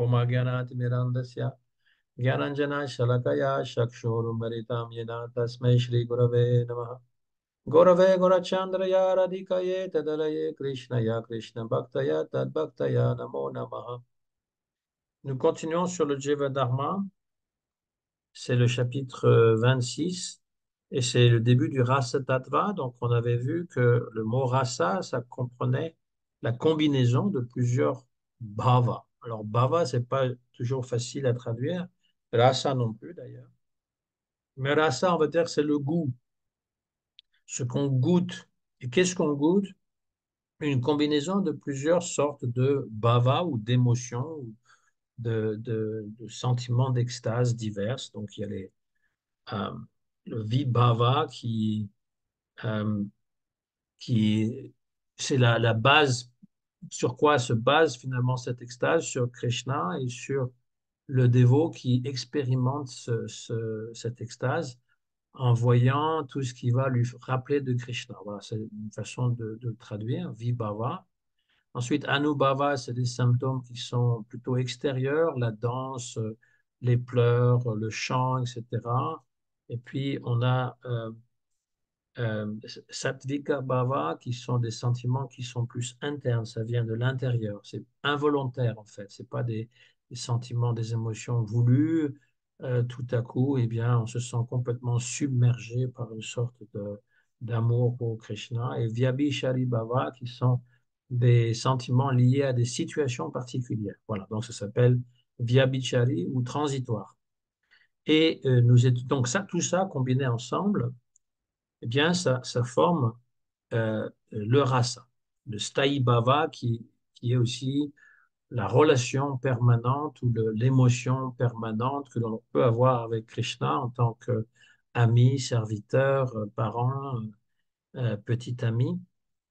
Om Gyanat Mirandasya Gyananjana Shalakaya Shakshurumaritam Yena Tasmai Shri Gurave Namaha Gurave Gurachandraya Radhikaye Tadalaye Krishnaya Krishna Bhaktaya Tad Bhaktaya Namo Namaha. Nous continuons sur le Jiva Dharma, c'est le chapitre 26 et c'est le début du Rasa Tattva. Donc on avait vu que le mot rasa, ça comprenait la combinaison de plusieurs bhava. Alors bhava, c'est pas toujours facile à traduire, rasa non plus d'ailleurs. Mais rasa, on va dire que c'est le goût, ce qu'on goûte. Et qu'est-ce qu'on goûte? Une combinaison de plusieurs sortes de bhava ou d'émotions, ou de sentiments d'extase diverses. Donc il y a euh, le vibhava euh, qui c'est la base, sur quoi se base finalement cette extase, sur Krishna et sur le dévot qui expérimente cette extase en voyant tout ce qui va lui rappeler de Krishna. Voilà, c'est une façon de le traduire, vibhava. Ensuite, anubhava, c'est des symptômes qui sont plutôt extérieurs, la danse, les pleurs, le chant, etc. Et puis, on a sattvika bhava, qui sont des sentiments qui sont plus internes, ça vient de l'intérieur, c'est involontaire en fait, c'est pas des sentiments, des émotions voulues. Tout à coup, eh bien, on se sent complètement submergé par une sorte d'amour pour Krishna. Et vyabhishari bhava, qui sont des sentiments liés à des situations particulières. Voilà, donc ça s'appelle vyabhichari ou transitoire. Et donc ça, tout ça combiné ensemble, eh bien, ça forme le rasa, le sthayi bhava qui est aussi la relation permanente ou l'émotion permanente que l'on peut avoir avec Krishna en tant qu'ami, serviteur, parent, petit ami,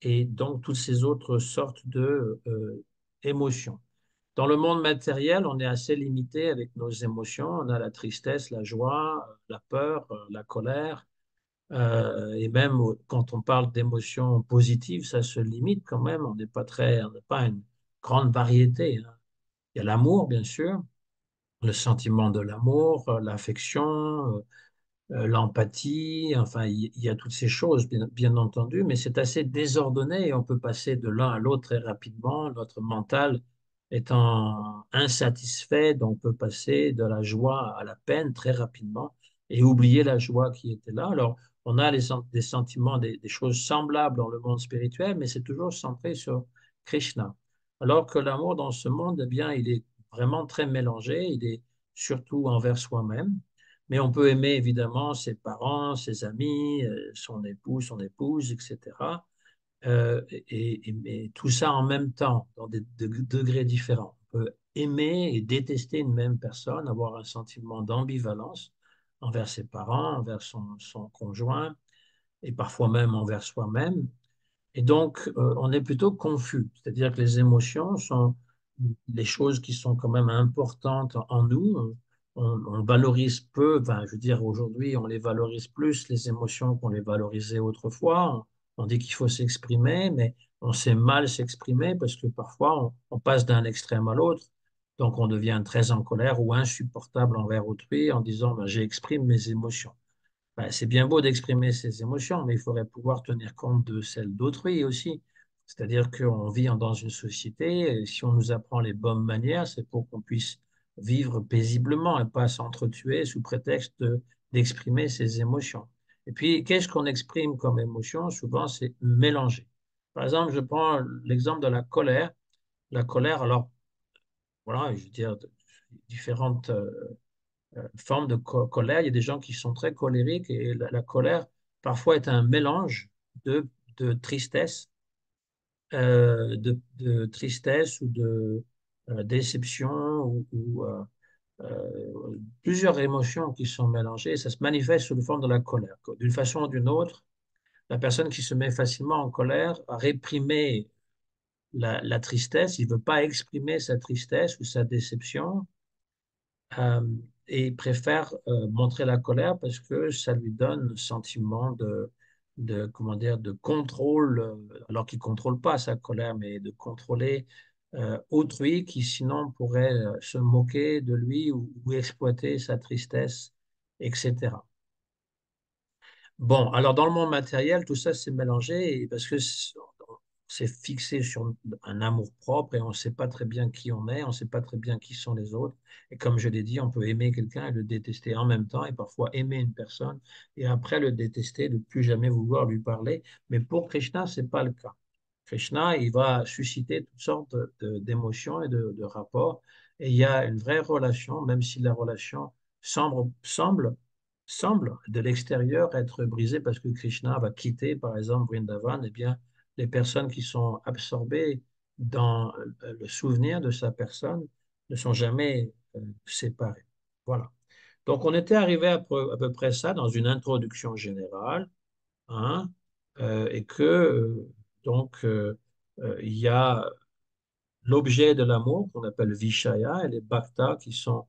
et donc toutes ces autres sortes de émotions. Dans le monde matériel, on est assez limité avec nos émotions. On a la tristesse, la joie, la peur, la colère. Et même quand on parle d'émotions positives, ça se limite quand même. On n'a pas une grande variété, hein. Il y a l'amour, bien sûr, le sentiment de l'amour, l'affection, l'empathie. Enfin, il y a toutes ces choses, bien entendu, mais c'est assez désordonné et on peut passer de l'un à l'autre très rapidement. Notre mental étant insatisfait, donc on peut passer de la joie à la peine très rapidement et oublier la joie qui était là. Alors, on a des sentiments, des choses semblables dans le monde spirituel, mais c'est toujours centré sur Krishna. Alors que l'amour dans ce monde, eh bien, il est vraiment très mélangé, il est surtout envers soi-même. Mais on peut aimer évidemment ses parents, ses amis, son époux, son épouse, etc. Mais tout ça en même temps, dans des degrés différents. On peut aimer et détester une même personne, avoir un sentiment d'ambivalence envers ses parents, envers son conjoint et parfois même envers soi-même. Et donc, on est plutôt confus. C'est-à-dire que les émotions sont les choses qui sont quand même importantes en nous. On valorise peu, enfin, je veux dire, aujourd'hui, on les valorise plus, les émotions qu'on les valorisait autrefois. On dit qu'il faut s'exprimer, mais on sait mal s'exprimer parce que parfois, on passe d'un extrême à l'autre. Donc, on devient très en colère ou insupportable envers autrui en disant, ben, j'exprime mes émotions. Ben, c'est bien beau d'exprimer ses émotions, mais il faudrait pouvoir tenir compte de celles d'autrui aussi. C'est-à-dire qu'on vit dans une société, et si on nous apprend les bonnes manières, c'est pour qu'on puisse vivre paisiblement et pas s'entretuer sous prétexte d'exprimer ses émotions. Et puis, qu'est-ce qu'on exprime comme émotion? Souvent, c'est mélangé. Par exemple, je prends l'exemple de la colère. La colère, alors, voilà, je veux dire, différentes forme de colère. Il y a des gens qui sont très colériques et la colère parfois est un mélange de, de tristesse, de tristesse ou de déception plusieurs émotions qui sont mélangées. Et ça se manifeste sous la forme de la colère. D'une façon ou d'une autre, la personne qui se met facilement en colère a réprimé la tristesse, il ne veut pas exprimer sa tristesse ou sa déception, euh, et il préfère montrer la colère parce que ça lui donne un sentiment comment dire, de contrôle, alors qu'il ne contrôle pas sa colère, mais de contrôler. autrui qui sinon pourrait se moquer de lui ou exploiter sa tristesse, etc. Bon, alors dans le monde matériel, tout ça s'est mélangé parce que c'est fixé sur un amour propre et on ne sait pas très bien qui on est, on ne sait pas très bien qui sont les autres. Et comme je l'ai dit, on peut aimer quelqu'un et le détester en même temps et parfois aimer une personne et après le détester, ne plus jamais vouloir lui parler. Mais pour Krishna, ce n'est pas le cas. Krishna, il va susciter toutes sortes d'émotions et de rapports et il y a une vraie relation, même si la relation semble de l'extérieur être brisée parce que Krishna va quitter, par exemple, Vrindavan, eh bien, les personnes qui sont absorbées dans le souvenir de sa personne ne sont jamais séparées. Voilà. Donc, on était arrivé à peu près ça dans une introduction générale, hein, et que il y a l'objet de l'amour qu'on appelle Vishaya et les Bhaktas qui sont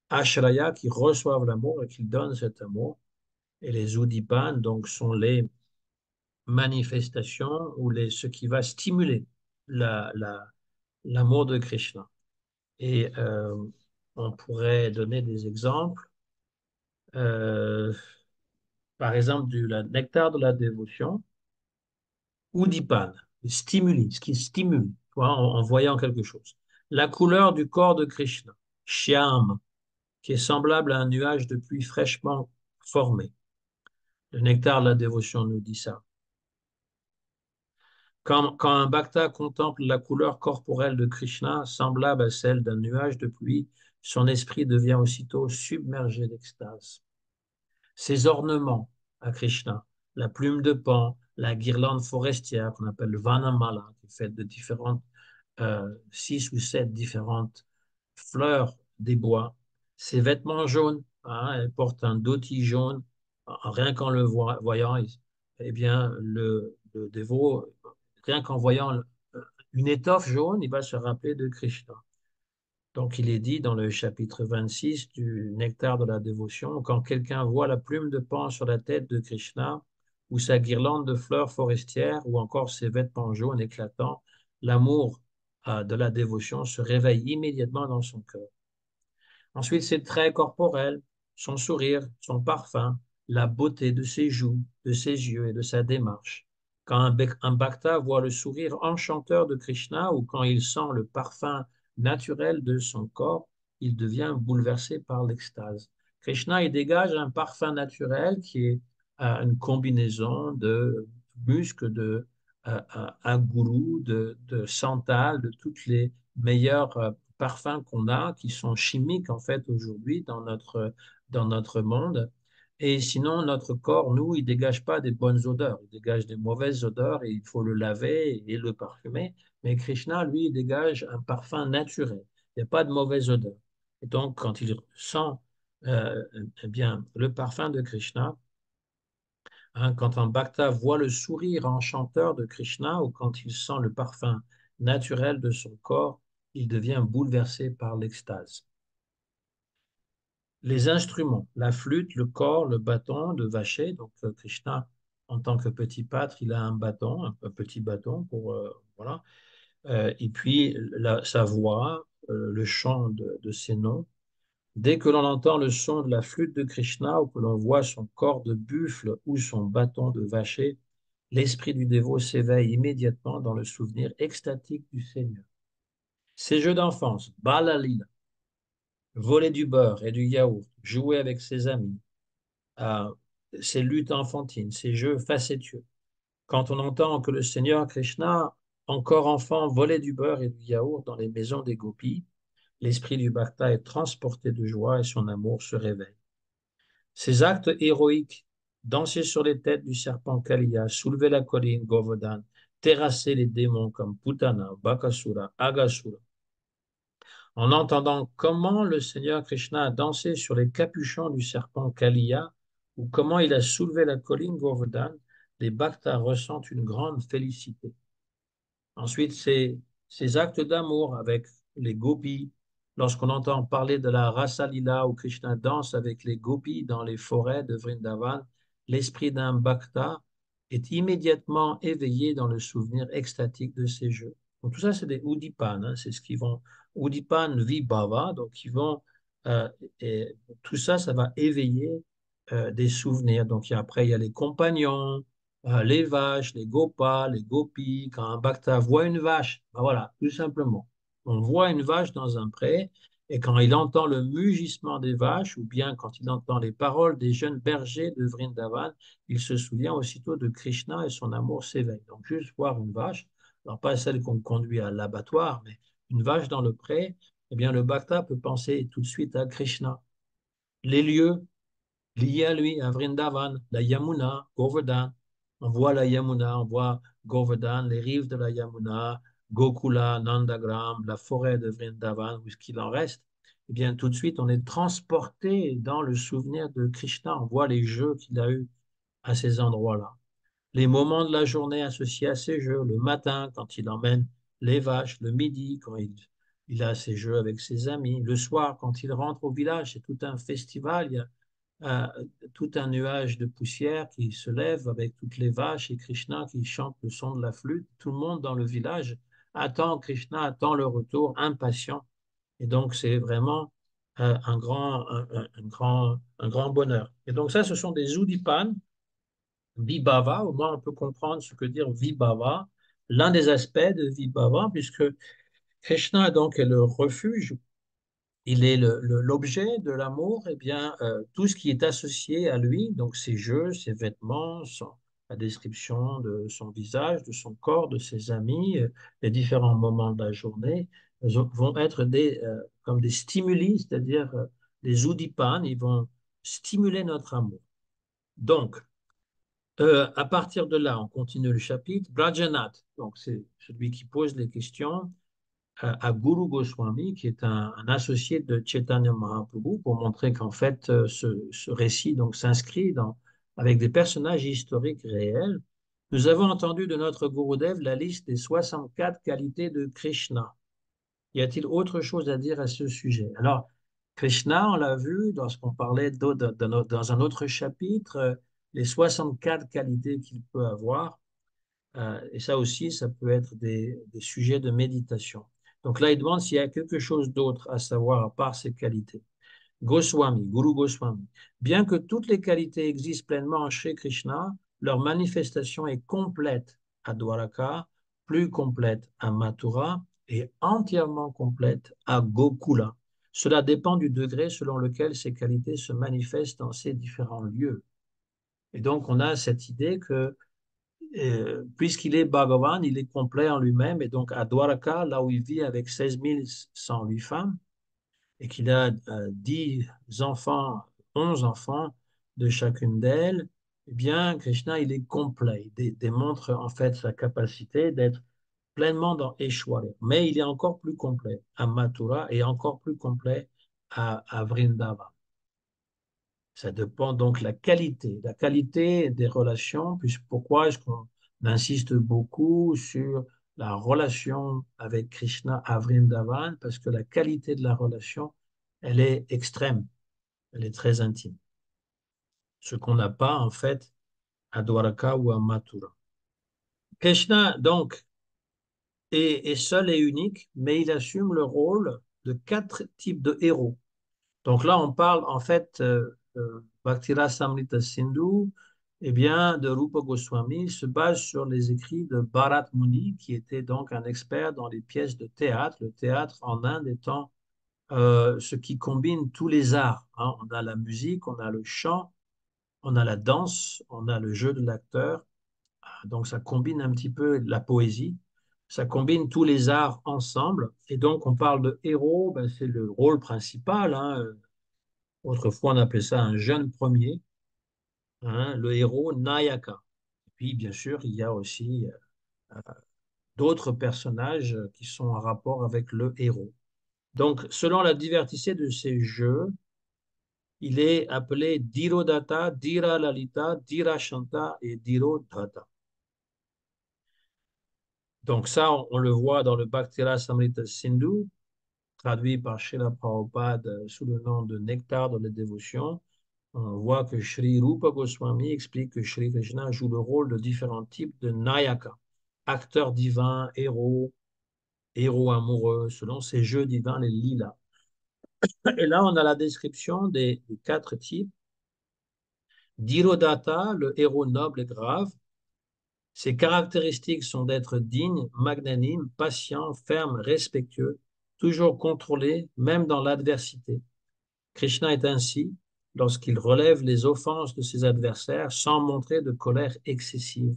Ashraya, qui reçoivent l'amour et qui donnent cet amour. Et les Udipan, donc, sont les manifestations ou ce qui va stimuler la, la- l'amour de Krishna. Et on pourrait donner des exemples, euh, par exemple, du nectar de la dévotion ou d'Ipan, stimuli, ce qui stimule, tu vois, en voyant quelque chose. La couleur du corps de Krishna, Shyam, qui est semblable à un nuage de pluie fraîchement formé. Le nectar de la dévotion nous dit ça. Quand un bhakta contemple la couleur corporelle de Krishna, semblable à celle d'un nuage de pluie, son esprit devient aussitôt submergé d'extase. Ses ornements à Krishna, la plume de pan, la guirlande forestière qu'on appelle le Vanamala, qui est faite de différentes, 6 ou 7 différentes fleurs des bois, ses vêtements jaunes, hein, elle porte un dhoti jaune, rien qu'en le voyant, eh bien, le dévot, rien qu'en voyant une étoffe jaune, il va se rappeler de Krishna. Donc, il est dit dans le chapitre 26 du Nectar de la dévotion, quand quelqu'un voit la plume de pan sur la tête de Krishna, ou sa guirlande de fleurs forestières, ou encore ses vêtements jaunes éclatants, l'amour de la dévotion se réveille immédiatement dans son cœur. Ensuite, ses traits corporels, son sourire, son parfum, la beauté de ses joues, de ses yeux et de sa démarche. Quand un bhakta voit le sourire enchanteur de Krishna ou quand il sent le parfum naturel de son corps, il devient bouleversé par l'extase. Krishna, il dégage un parfum naturel qui est une combinaison de musc, de aguru, de santal, de toutes les meilleurs parfums qu'on a, qui sont chimiques en fait aujourd'hui dans notre monde. Et sinon, notre corps, nous, il dégage pas des bonnes odeurs, il dégage des mauvaises odeurs et il faut le laver et le parfumer. Mais Krishna, lui, il dégage un parfum naturel. Il n'y a pas de mauvaise odeur. Et donc, quand il sent euh, eh bien, le parfum de Krishna, hein, quand un bhakta voit le sourire enchanteur de Krishna ou quand il sent le parfum naturel de son corps, il devient bouleversé par l'extase. Les instruments, la flûte, le corps, le bâton de Vaché, donc Krishna, en tant que petit pâtre, il a un bâton, un petit bâton pour, voilà. Et puis sa voix, le chant de ses noms. Dès que l'on entend le son de la flûte de Krishna ou que l'on voit son corps de buffle ou son bâton de vacher, l'esprit du dévot s'éveille immédiatement dans le souvenir extatique du Seigneur. Ses jeux d'enfance, Bala Lila, voler du beurre et du yaourt, jouer avec ses amis, ses luttes enfantines, ses jeux facétieux. Quand on entend que le Seigneur Krishna, encore enfant, volait du beurre et du yaourt dans les maisons des gopis, l'esprit du bhakta est transporté de joie et son amour se réveille. Ces actes héroïques, danser sur les têtes du serpent Kaliya, soulever la colline Govardhan, terrasser les démons comme Putana, Bakasura, Agasura, en entendant comment le Seigneur Krishna a dansé sur les capuchons du serpent Kaliya ou comment il a soulevé la colline Govardhan, les bhaktas ressentent une grande félicité. Ensuite, ces actes d'amour avec les gopis, lorsqu'on entend parler de la Rasa Lila où Krishna danse avec les gopis dans les forêts de Vrindavan, l'esprit d'un bhakta est immédiatement éveillé dans le souvenir extatique de ces jeux. Donc tout ça, c'est des Udipan, hein, c'est ce qu'ils vont, Udipan Vibhava, donc ils vont, euh, et tout ça, ça va éveiller des souvenirs. Donc après, il y a les compagnons, les vaches, les gopas, les gopis. Quand un bhakta voit une vache, ben voilà, tout simplement. On voit une vache dans un pré, et quand il entend le mugissement des vaches, ou bien quand il entend les paroles des jeunes bergers de Vrindavan, il se souvient aussitôt de Krishna et son amour s'éveille. Donc juste voir une vache, alors pas celle qu'on conduit à l'abattoir, mais une vache dans le pré, eh bien le bhakta peut penser tout de suite à Krishna. Les lieux liés à lui, à Vrindavan, la Yamuna, Govardhan. On voit la Yamuna, on voit Govardhan, les rives de la Yamuna, Gokula, Nandagram, la forêt de Vrindavan, où ce qu'il en reste. Eh bien, tout de suite, on est transporté dans le souvenir de Krishna. On voit les jeux qu'il a eus à ces endroits-là. Les moments de la journée associés à ces jeux, le matin, quand il emmène les vaches, le midi, quand il a ses jeux avec ses amis, le soir, quand il rentre au village, c'est tout un festival. Il y a tout un nuage de poussière qui se lève avec toutes les vaches et Krishna qui chante le son de la flûte. Tout le monde dans le village attend Krishna, attend le retour, impatient. Et donc, c'est vraiment un grand bonheur. Et donc, ça, ce sont des Udipan, Vibhava. Au moins, on peut comprendre ce que dire Vibhava, l'un des aspects de Vibhava, puisque Krishna, donc, est le refuge, il est l'objet de l'amour, et bien, tout ce qui est associé à lui, donc ses jeux, ses vêtements, la description de son visage, de son corps, de ses amis, les différents moments de la journée, vont être comme des stimuli, c'est-à-dire des udipan, ils vont stimuler notre amour. Donc, à partir de là, on continue le chapitre. Brajanath, donc c'est celui qui pose les questions à Guru Goswami, qui est un associé de Chaitanya Mahaprabhu, pour montrer qu'en fait, ce récit donc s'inscrit avec des personnages historiques réels. Nous avons entendu de notre Gurudev la liste des 64 qualités de Krishna. Y a-t-il autre chose à dire à ce sujet? Alors, Krishna, on l'a vu lorsqu'on parlait dans un autre chapitre, les 64 qualités qu'il peut avoir. Et ça aussi, ça peut être des sujets de méditation. Donc là, il demande s'il y a quelque chose d'autre à savoir à part ces qualités. Goswami, Guru Goswami. Bien que toutes les qualités existent pleinement chez Krishna, leur manifestation est complète à Dwaraka, plus complète à Mathura et entièrement complète à Gokula. Cela dépend du degré selon lequel ces qualités se manifestent dans ces différents lieux. Et donc, on a cette idée que puisqu'il est Bhagavan, il est complet en lui-même, et donc à Dwaraka, là où il vit avec 16 108 femmes, et qu'il a 10 enfants, 11 enfants de chacune d'elles, eh bien, Krishna, il est complet. Il démontre en fait sa capacité d'être pleinement dans Eshwarya. Mais il est encore plus complet à Mathura et encore plus complet à Vrindavan. Ça dépend donc de la qualité des relations. Puis pourquoi est-ce qu'on insiste beaucoup sur la relation avec Krishna à Vrindavan? Parce que la qualité de la relation, elle est extrême, elle est très intime. Ce qu'on n'a pas en fait à Dwaraka ou à Mathura. Krishna, donc, est seul et unique, mais il assume le rôle de quatre types de héros. Donc là, on parle en fait, Bhaktirasamrita Sindhu, eh bien, de Rupa Goswami se base sur les écrits de Bharat Muni, qui était donc un expert dans les pièces de théâtre, le théâtre en Inde étant ce qui combine tous les arts, hein. On a la musique, on a le chant, on a la danse, on a le jeu de l'acteur. Donc ça combine un petit peu la poésie. Ça combine tous les arts ensemble. Et donc on parle de héros, ben, c'est le rôle principal, hein. Autrefois, on appelait ça un jeune premier, hein, le héros Nayaka. Et puis, bien sûr, il y a aussi d'autres personnages qui sont en rapport avec le héros. Donc, selon la diversité de ces jeux, il est appelé Dhirodhata, Dhira Lalita, Dhira Shanta et Dhirodhata. Donc ça, on le voit dans le Bhaktira Samrita Sindhu, traduit par Srila Prabhupada sous le nom de Nectar de la dévotion. On voit que Sri Rupa Goswami explique que Sri Krishna joue le rôle de différents types de Nayaka, acteurs divins, héros. héros amoureux, selon ces jeux divins, les lilas. Et là, on a la description des quatre types. Dhirodhata, le héros noble et grave. Ses caractéristiques sont d'être digne, magnanime, patient, ferme, respectueux, toujours contrôlé, même dans l'adversité. Krishna est ainsi lorsqu'il relève les offenses de ses adversaires sans montrer de colère excessive.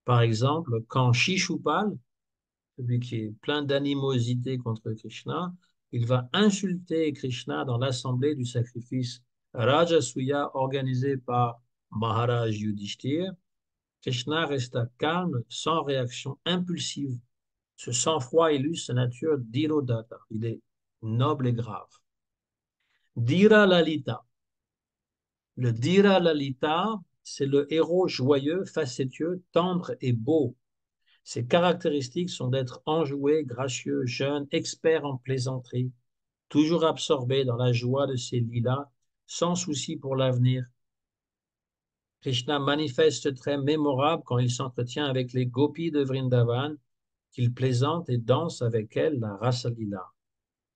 Par exemple, quand Shishupal, celui qui est plein d'animosité contre Krishna, il va insulter Krishna dans l'assemblée du sacrifice Rajasuya organisé par Maharaj Yudhishthir. Krishna resta calme, sans réaction impulsive. Ce sang-froid illustre sa nature d'Irodhata. Il est noble et grave. Dhira Lalita. Le Dhira Lalita, c'est le héros joyeux, facétieux, tendre et beau. Ses caractéristiques sont d'être enjoué, gracieux, jeune, expert en plaisanterie, toujours absorbé dans la joie de ses lilas, sans souci pour l'avenir. Krishna manifeste ce trait mémorable quand il s'entretient avec les gopis de Vrindavan, qu'il plaisante et danse avec elles la rasa lila.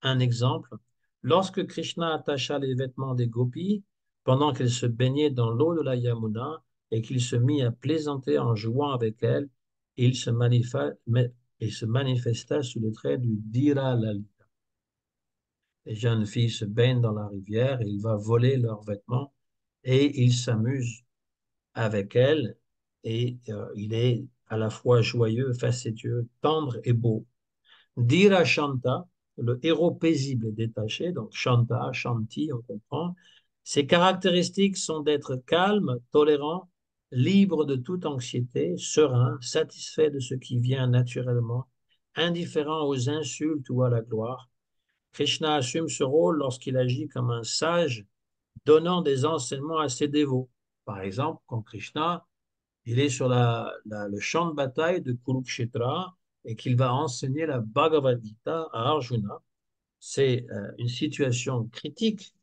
Un exemple, lorsque Krishna attacha les vêtements des gopis, pendant qu'elles se baignaient dans l'eau de la Yamuna, et qu'il se mit à plaisanter en jouant avec elles, il se, manifesta sous le trait du Dhira Lalita. Les jeunes filles se baignent dans la rivière, et il va voler leurs vêtements, et il s'amuse avec elles, et il est à la fois joyeux, facétieux, tendre et beau. Dhira Shanta, le héros paisible et détaché, donc Shanta, Shanti, on comprend. Ses caractéristiques sont d'être calme, tolérant, libre de toute anxiété, serein, satisfait de ce qui vient naturellement, indifférent aux insultes ou à la gloire. Krishna assume ce rôle lorsqu'il agit comme un sage, donnant des enseignements à ses dévots. Par exemple, quand Krishna il est sur le champ de bataille de Kurukshetra et qu'il va enseigner la Bhagavad Gita à Arjuna. C'est une situation critique,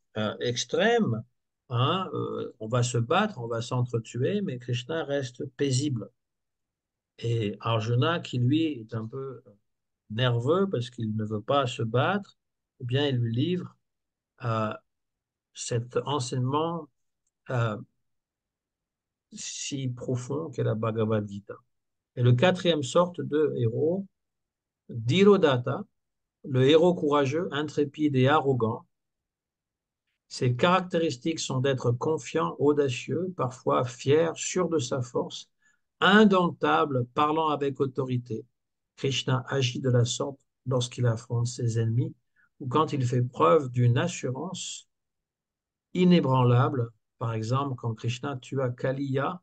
extrême. Hein, on va se battre, on va s'entretuer, mais Krishna reste paisible. Et Arjuna, qui lui est un peu nerveux parce qu'il ne veut pas se battre, eh bien, il lui livre euh, cet enseignement euh, si profond qu'est la Bhagavad Gita. Et le quatrième sorte de héros, Dhirodhata, le héros courageux, intrépide et arrogant. Ses caractéristiques sont d'être confiant, audacieux, parfois fier, sûr de sa force, indomptable, parlant avec autorité. Krishna agit de la sorte lorsqu'il affronte ses ennemis ou quand il fait preuve d'une assurance inébranlable. Par exemple, quand Krishna tua Kaliya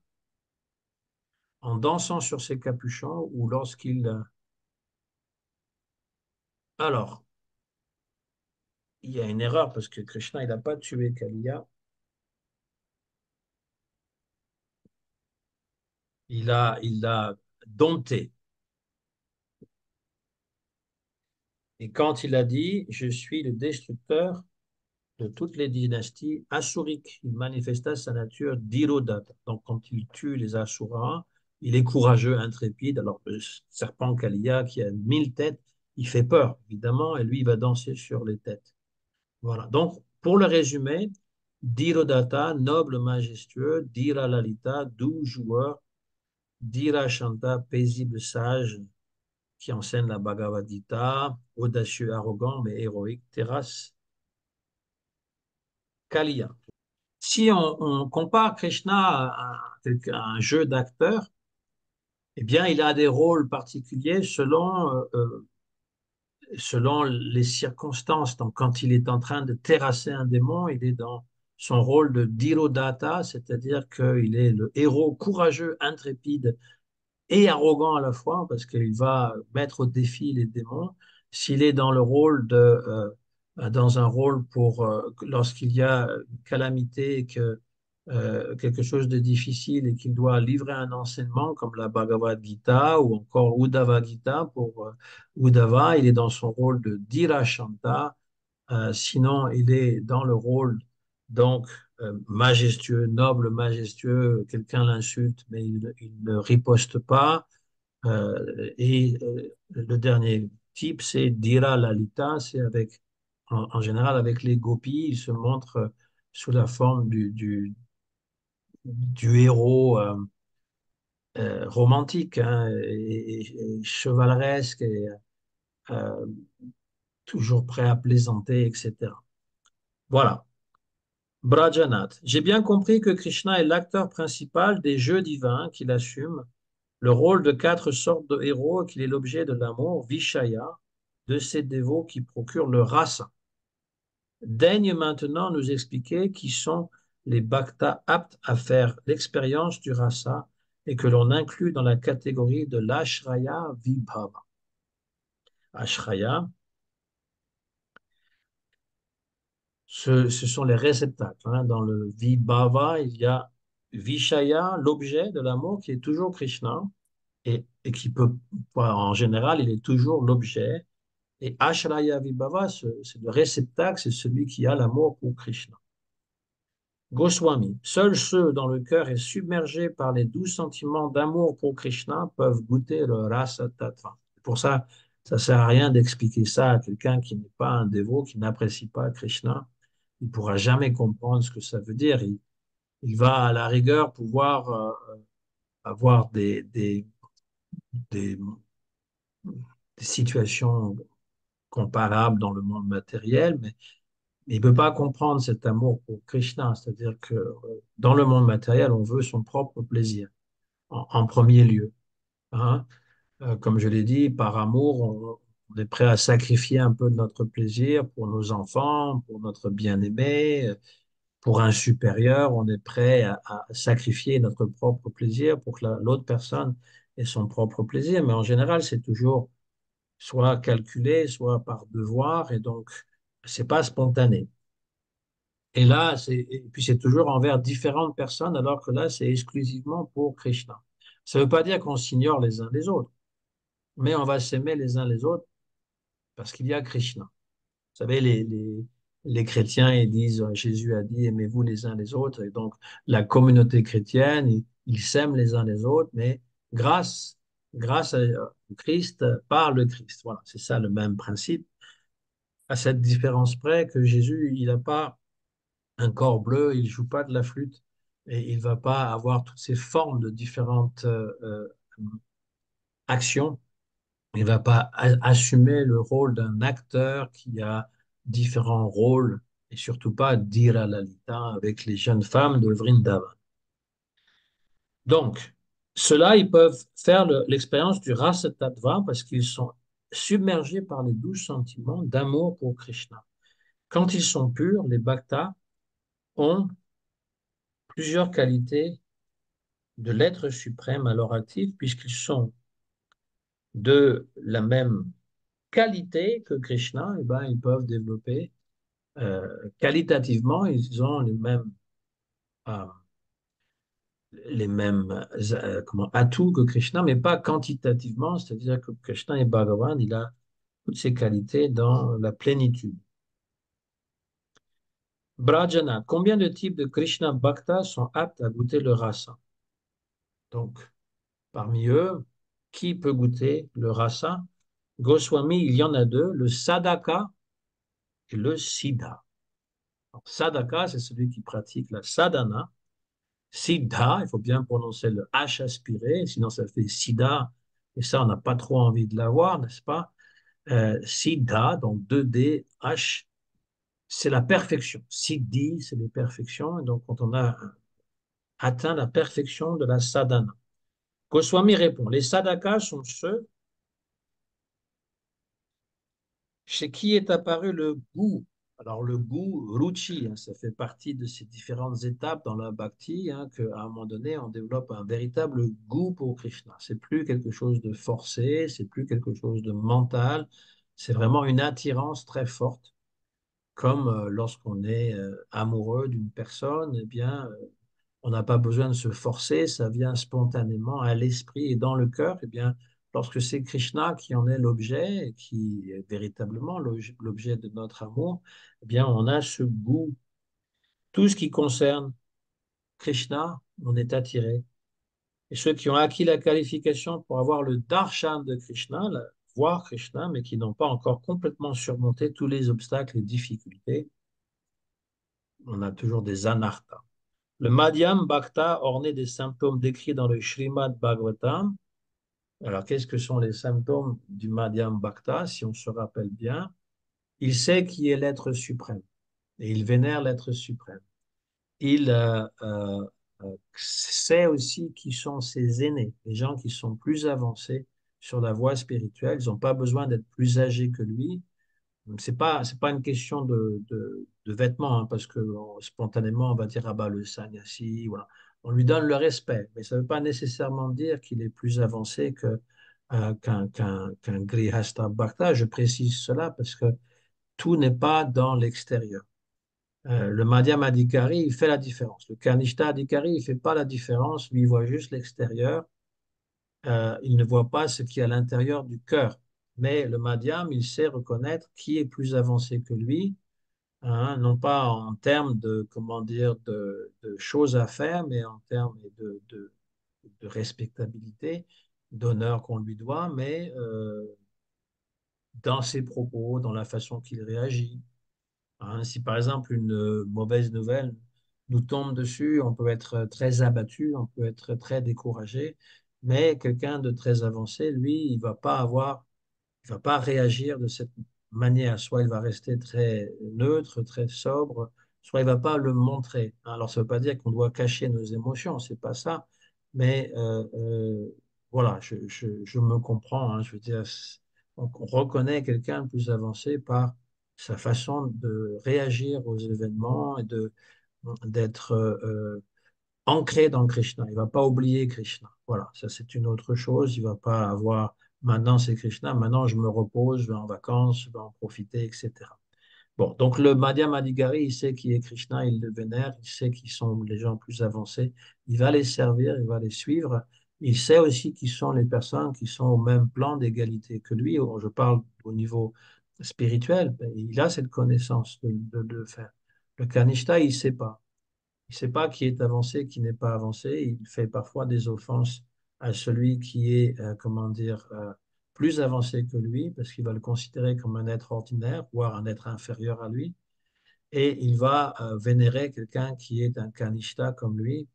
en dansant sur ses capuchons ou lorsqu'il... Alors, il y a une erreur parce que Krishna, il n'a pas tué Kaliya. Il l'a dompté. Et quand il a dit, je suis le destructeur de toutes les dynasties asuriques, il manifesta sa nature d'Hirodate. Donc quand il tue les Asuras, il est courageux, intrépide. Alors le serpent Kaliya qui a 1000 têtes, il fait peur, évidemment, et lui, il va danser sur les têtes. Voilà. Donc, pour le résumer, Dhirodata, noble, majestueux, Dhira Lalita, doux, joueur, Dhira Shanta, paisible, sage, qui enseigne la Bhagavad Gita, audacieux, arrogant, mais héroïque, terrasse, Kaliya. Si on compare Krishna à un jeu d'acteurs, eh bien, il a des rôles particuliers selon les circonstances. Donc, quand il est en train de terrasser un démon, il est dans son rôle de Dhirodhata, c'est-à-dire qu'il est le héros courageux, intrépide, et arrogant à la fois parce qu'il va mettre au défi les démons. S'il est dans le rôle dans un rôle pour lorsqu'il y a une calamité, que quelque chose de difficile et qu'il doit livrer un enseignement comme la Bhagavad Gita ou encore Uddhava Gita pour Uddhava, il est dans son rôle de Dhirashanta. Sinon, il est dans le rôle donc majestueux, noble, majestueux. Quelqu'un l'insulte, mais il ne riposte pas. Le dernier type, c'est Dira Lalita, c'est avec, en général avec les gopis, il se montre sous la forme du héros romantique, hein, et chevaleresque, et euh, toujours prêt à plaisanter, etc. Voilà. Brajanath. J'ai bien compris que Krishna est l'acteur principal des jeux divins, qu'il assume le rôle de quatre sortes de héros et qu'il est l'objet de l'amour, Vishaya, de ces dévots qui procurent le rasa. Daigne maintenant nous expliquer qui sont les bhaktas aptes à faire l'expérience du rasa et que l'on inclut dans la catégorie de l'ashraya vibhava. Ashraya, ce sont les réceptacles, hein. Dans le vibhava, il y a Vishaya, l'objet de l'amour, qui est toujours Krishna et qui peut, en général, il est toujours l'objet. Et Ashraya Vibhava, c'est le réceptacle, c'est celui qui a l'amour pour Krishna. Goswami, seuls ceux dont le cœur est submergé par les doux sentiments d'amour pour Krishna peuvent goûter le rasa tattva. Pour ça, ça ne sert à rien d'expliquer ça à quelqu'un qui n'est pas un dévot, qui n'apprécie pas Krishna. Il ne pourra jamais comprendre ce que ça veut dire. Il va à la rigueur pouvoir avoir des, des situations comparables dans le monde matériel, mais il ne peut pas comprendre cet amour pour Krishna. C'est-à-dire que dans le monde matériel, on veut son propre plaisir en premier lieu, hein. Comme je l'ai dit, par amour, on est prêt à sacrifier un peu de notre plaisir pour nos enfants, pour notre bien-aimé, pour un supérieur. On est prêt à sacrifier notre propre plaisir pour que l'autre personne ait son propre plaisir. Mais en général, c'est toujours soit calculé, soit par devoir, et donc c'est pas spontané. Et là, et puis c'est toujours envers différentes personnes, alors que là, c'est exclusivement pour Krishna. Ça ne veut pas dire qu'on s'ignore les uns les autres, mais on va s'aimer les uns les autres parce qu'il y a Krishna. Vous savez, les chrétiens, ils disent, Jésus a dit, aimez-vous les uns les autres. Et donc, la communauté chrétienne, ils s'aiment les uns les autres, mais grâce à Christ, par le Christ. Voilà, c'est ça le même principe. À cette différence près que Jésus, il n'a pas un corps bleu, il joue pas de la flûte et il va pas avoir toutes ces formes de différentes actions. Il va pas assumer le rôle d'un acteur qui a différents rôles et surtout pas dire à Lalita avec les jeunes femmes de Vrindavan. Donc, ceux-là, ils peuvent faire l'expérience du rasa tattva parce qu'ils sont submergés par les douze sentiments d'amour pour Krishna. Quand ils sont purs, les bhaktas ont plusieurs qualités de l'être suprême à leur actif, puisqu'ils sont de la même qualité que Krishna, et ben, ils peuvent développer qualitativement, ils ont euh, les mêmes comment, atouts que Krishna, mais pas quantitativement, c'est-à-dire que Krishna est Bhagavan, il a toutes ses qualités dans la plénitude. Brajana, combien de types de Krishna Bhakta sont aptes à goûter le rasa? Donc, parmi eux, qui peut goûter le rasa? Goswami, il y en a deux, le sadhaka et le siddha. Alors, sadhaka, c'est celui qui pratique la sadhana. Siddha, il faut bien prononcer le H aspiré, sinon ça fait siddha, et ça, on n'a pas trop envie de l'avoir, n'est-ce pas? Siddha, donc 2D, H, c'est la perfection. Siddhi, c'est les perfections, et donc quand on a atteint la perfection de la sadhana. Goswami répond, les sadhakas sont ceux chez qui est apparu le goût. Alors le goût, ruchi, hein, ça fait partie de ces différentes étapes dans la bhakti, hein, qu'à un moment donné, on développe un véritable goût pour Krishna. C'est plus quelque chose de forcé, c'est plus quelque chose de mental, c'est vraiment une attirance très forte, comme lorsqu'on est amoureux d'une personne, eh bien, on n'a pas besoin de se forcer, ça vient spontanément à l'esprit et dans le cœur. Eh bien, lorsque c'est Krishna qui en est l'objet, qui est véritablement l'objet de notre amour, eh bien, on a ce goût. Tout ce qui concerne Krishna, on est attiré. Et ceux qui ont acquis la qualification pour avoir le darshan de Krishna, voir Krishna, mais qui n'ont pas encore complètement surmonté tous les obstacles et difficultés. On a toujours des anarthas. Le Madhyam Bhakta, orné des symptômes décrits dans le Srimad Bhagavatam. Alors, qu'est-ce que sont les symptômes du Madhyam Bhakta, si on se rappelle bien? Il sait qui est l'être suprême et il vénère l'être suprême. Il sait aussi qui sont ses aînés, les gens qui sont plus avancés sur la voie spirituelle. Ils n'ont pas besoin d'être plus âgés que lui. C'est pas une question de vêtements, hein, parce que spontanément, on va dire, ah bah, le sannyasi, voilà. On lui donne le respect, mais ça ne veut pas nécessairement dire qu'il est plus avancé qu'un Grihastha Bhakta. Je précise cela parce que tout n'est pas dans l'extérieur. Le Madhyama Adhikari, il fait la différence. Le Kanishta Adhikari, il ne fait pas la différence, lui, il voit juste l'extérieur. Il ne voit pas ce qui est à l'intérieur du cœur. Mais le Madhyam, il sait reconnaître qui est plus avancé que lui, hein, non pas en termes de, comment dire, de choses à faire, mais en termes de respectabilité, d'honneur qu'on lui doit, mais dans ses propos, dans la façon qu'il réagit. Hein, si par exemple une mauvaise nouvelle nous tombe dessus, on peut être très abattu, on peut être très découragé, mais quelqu'un de très avancé, lui, il va pas réagir de cette manière. Soit il va rester très neutre, très sobre, soit il va pas le montrer. Alors ça veut pas dire qu'on doit cacher nos émotions, c'est pas ça, mais voilà, je me comprends, hein, je veux dire, on reconnaît quelqu'un de plus avancé par sa façon de réagir aux événements et d'être ancré dans Krishna. Il ne va pas oublier Krishna. Voilà, ça c'est une autre chose. Il ne va pas avoir maintenant c'est Krishna, maintenant je me repose, je vais en vacances, je vais en profiter, etc. Bon, donc le Madhya Madhikari, il sait qui est Krishna, il le vénère, il sait qui sont les gens plus avancés, il va les servir, il va les suivre. Il sait aussi qui sont les personnes qui sont au même plan d'égalité que lui. Je parle au niveau spirituel, ben, il a cette connaissance de le faire. Le Kanishta, il ne sait pas. Il ne sait pas qui est avancé, qui n'est pas avancé. Il fait parfois des offenses à celui qui est, comment dire, plus avancé que lui, parce qu'il va le considérer comme un être ordinaire, voire un être inférieur à lui. Et il va vénérer quelqu'un qui est un kanishta comme lui,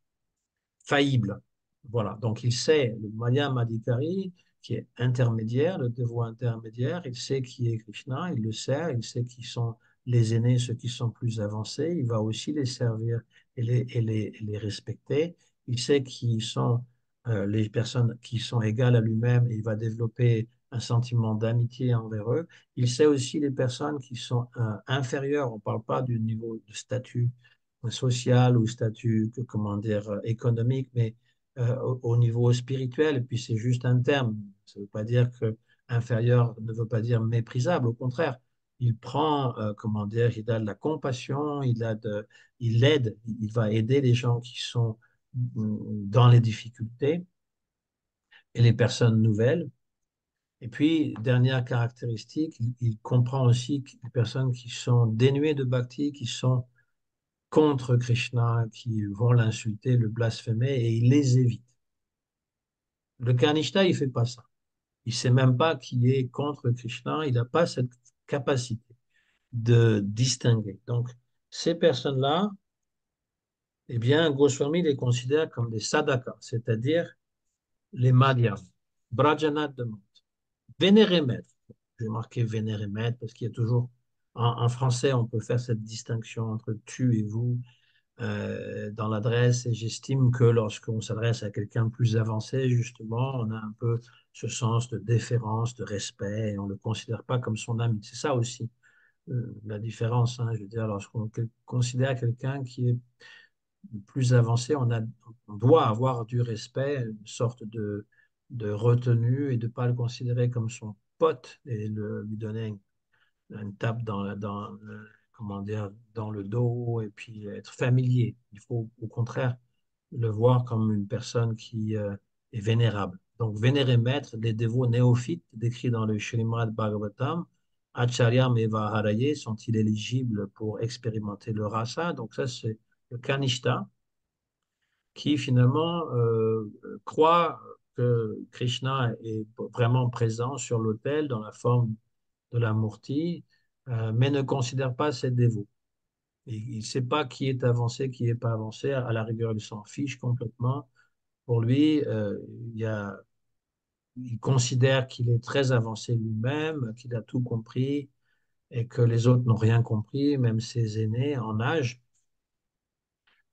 faillible. Voilà, donc il sait le Maya Madhikari, qui est intermédiaire, le dévot intermédiaire, il sait qui est Krishna, il le sait, il sait qui sont les aînés, ceux qui sont plus avancés, il va aussi les servir et les respecter. Il sait qui sont les personnes qui sont égales à lui-même et il va développer un sentiment d'amitié envers eux. Il sait aussi les personnes qui sont inférieures, on ne parle pas du niveau de statut social ou statut, comment dire, économique, mais au niveau spirituel. Et puis c'est juste un terme. Ça ne veut pas dire que inférieur ne veut pas dire méprisable. Au contraire, il prend, comment dire, il a de la compassion, il aide, il va aider les gens qui sont dans les difficultés et les personnes nouvelles. Et puis, dernière caractéristique, il comprend aussi que les personnes qui sont dénuées de bhakti, qui sont contre Krishna, qui vont l'insulter, le blasphémer, et il les évite. Le Kanishta, il fait pas ça. Il sait même pas qui est contre Krishna, il n'a pas cette capacité de distinguer. Donc, ces personnes-là, eh bien, Goswami les considère comme des sadhakas, c'est-à-dire les madhyas, brajanath de monte, vénérer maître. J'ai marqué vénérer maître parce qu'il y a toujours, en français, on peut faire cette distinction entre tu et vous, dans l'adresse et j'estime que lorsqu'on s'adresse à quelqu'un de plus avancé, justement, on a un peu ce sens de déférence, de respect, et on ne le considère pas comme son ami. C'est ça aussi la différence, hein. Je veux dire, lorsqu'on considère quelqu'un qui est plus avancé, on doit avoir du respect, une sorte de retenue et de ne pas le considérer comme son pote et lui donner une tape comment dire, dans le dos et puis être familier. Il faut au contraire le voir comme une personne qui est vénérable. Donc, vénérer maître, les dévots néophytes décrits dans le Srimad Bhagavatam, Acharya Meva Haraye, sont-ils éligibles pour expérimenter le rasa? Donc, ça, c'est le Kanishta qui finalement croit que Krishna est vraiment présent sur l'autel dans la forme de la Murti, mais ne considère pas ses dévots. Il ne sait pas qui est avancé, qui n'est pas avancé. À la rigueur, il s'en fiche complètement. Pour lui, il considère qu'il est très avancé lui-même, qu'il a tout compris et que les autres n'ont rien compris, même ses aînés en âge.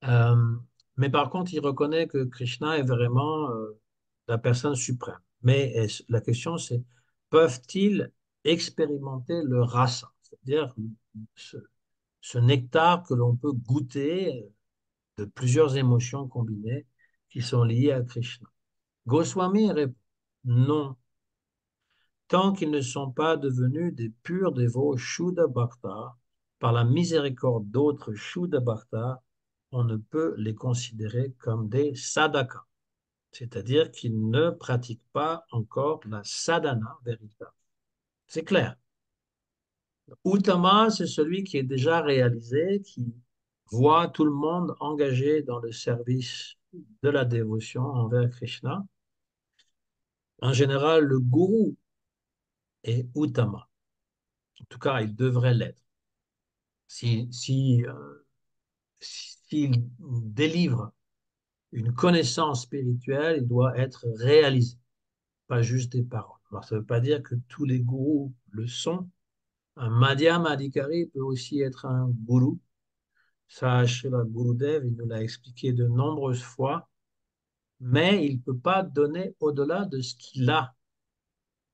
Euh, mais par contre, il reconnaît que Krishna est vraiment la personne suprême. Mais la question, c'est, peuvent-ils expérimenter le rasa, c'est-à-dire ce, ce nectar que l'on peut goûter de plusieurs émotions combinées qui sont liées à Krishna? Goswami répond, non, tant qu'ils ne sont pas devenus des purs dévots Shuddha Bhakta, par la miséricorde d'autres Shuddha Bhakta, on ne peut les considérer comme des sadhakas, c'est-à-dire qu'ils ne pratiquent pas encore la sadhana véritable. C'est clair. Uttama, c'est celui qui est déjà réalisé, qui voit tout le monde engagé dans le service de la dévotion envers Krishna. En général, le gourou est Uttama. En tout cas, il devrait l'être. S'il délivre une connaissance spirituelle, il doit être réalisé, pas juste des paroles. Alors, ça ne veut pas dire que tous les gourous le sont. Un Madhyama Adhikari peut aussi être un gourou. Ça, Srila Gurudev, il nous l'a expliqué de nombreuses fois, mais il ne peut pas donner au-delà de ce qu'il a.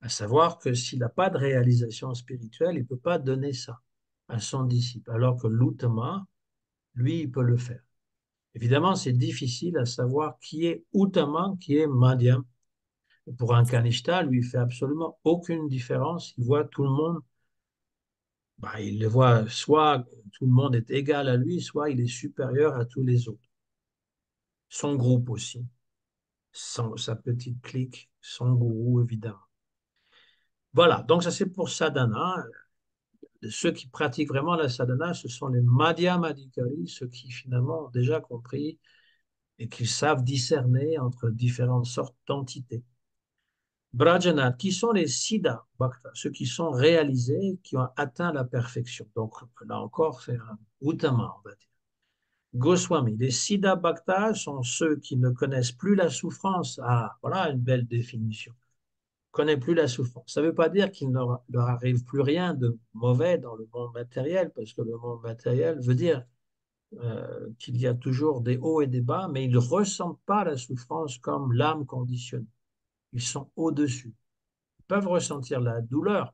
À savoir que s'il n'a pas de réalisation spirituelle, il ne peut pas donner ça à son disciple, alors que l'Uttama, lui, il peut le faire. Évidemment, c'est difficile à savoir qui est Uttama, qui est Madhyam. Pour un Kanishta, lui, il fait absolument aucune différence. Il voit tout le monde, bah, il le voit soit tout le monde est égal à lui, soit il est supérieur à tous les autres. Son groupe aussi, sa petite clique, son gourou, évidemment. Voilà, donc ça c'est pour sadhana. Ceux qui pratiquent vraiment la sadhana, ce sont les madhyamadhikari, ceux qui finalement ont déjà compris et qui savent discerner entre différentes sortes d'entités. Brajanath, qui sont les Siddha Bhakta, ceux qui sont réalisés, qui ont atteint la perfection. Donc là encore, c'est un Uttama, on va dire. Goswami, les Siddha Bhakta sont ceux qui ne connaissent plus la souffrance. Ah, voilà une belle définition. Connaît plus la souffrance. Ça ne veut pas dire qu'il ne leur arrive plus rien de mauvais dans le monde matériel, parce que le monde matériel veut dire qu'il y a toujours des hauts et des bas, mais ils ne ressentent pas la souffrance comme l'âme conditionnée. Ils sont au-dessus. Ils peuvent ressentir la douleur,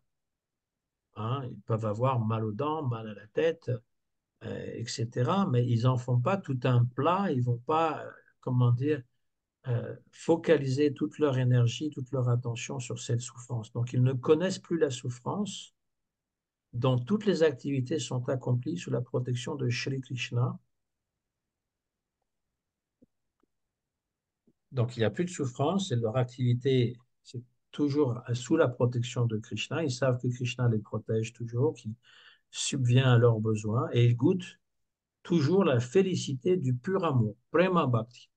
hein, ils peuvent avoir mal aux dents, mal à la tête, etc., mais ils n'en font pas tout un plat, ils ne vont pas, comment dire, focaliser toute leur énergie, toute leur attention sur cette souffrance. Donc, ils ne connaissent plus la souffrance, dont toutes les activités sont accomplies sous la protection de Shri Krishna. Donc, il n'y a plus de souffrance et leur activité, c'est toujours sous la protection de Krishna. Ils savent que Krishna les protège toujours, qu'il subvient à leurs besoins et ils goûtent toujours la félicité du pur amour, prema bhakti,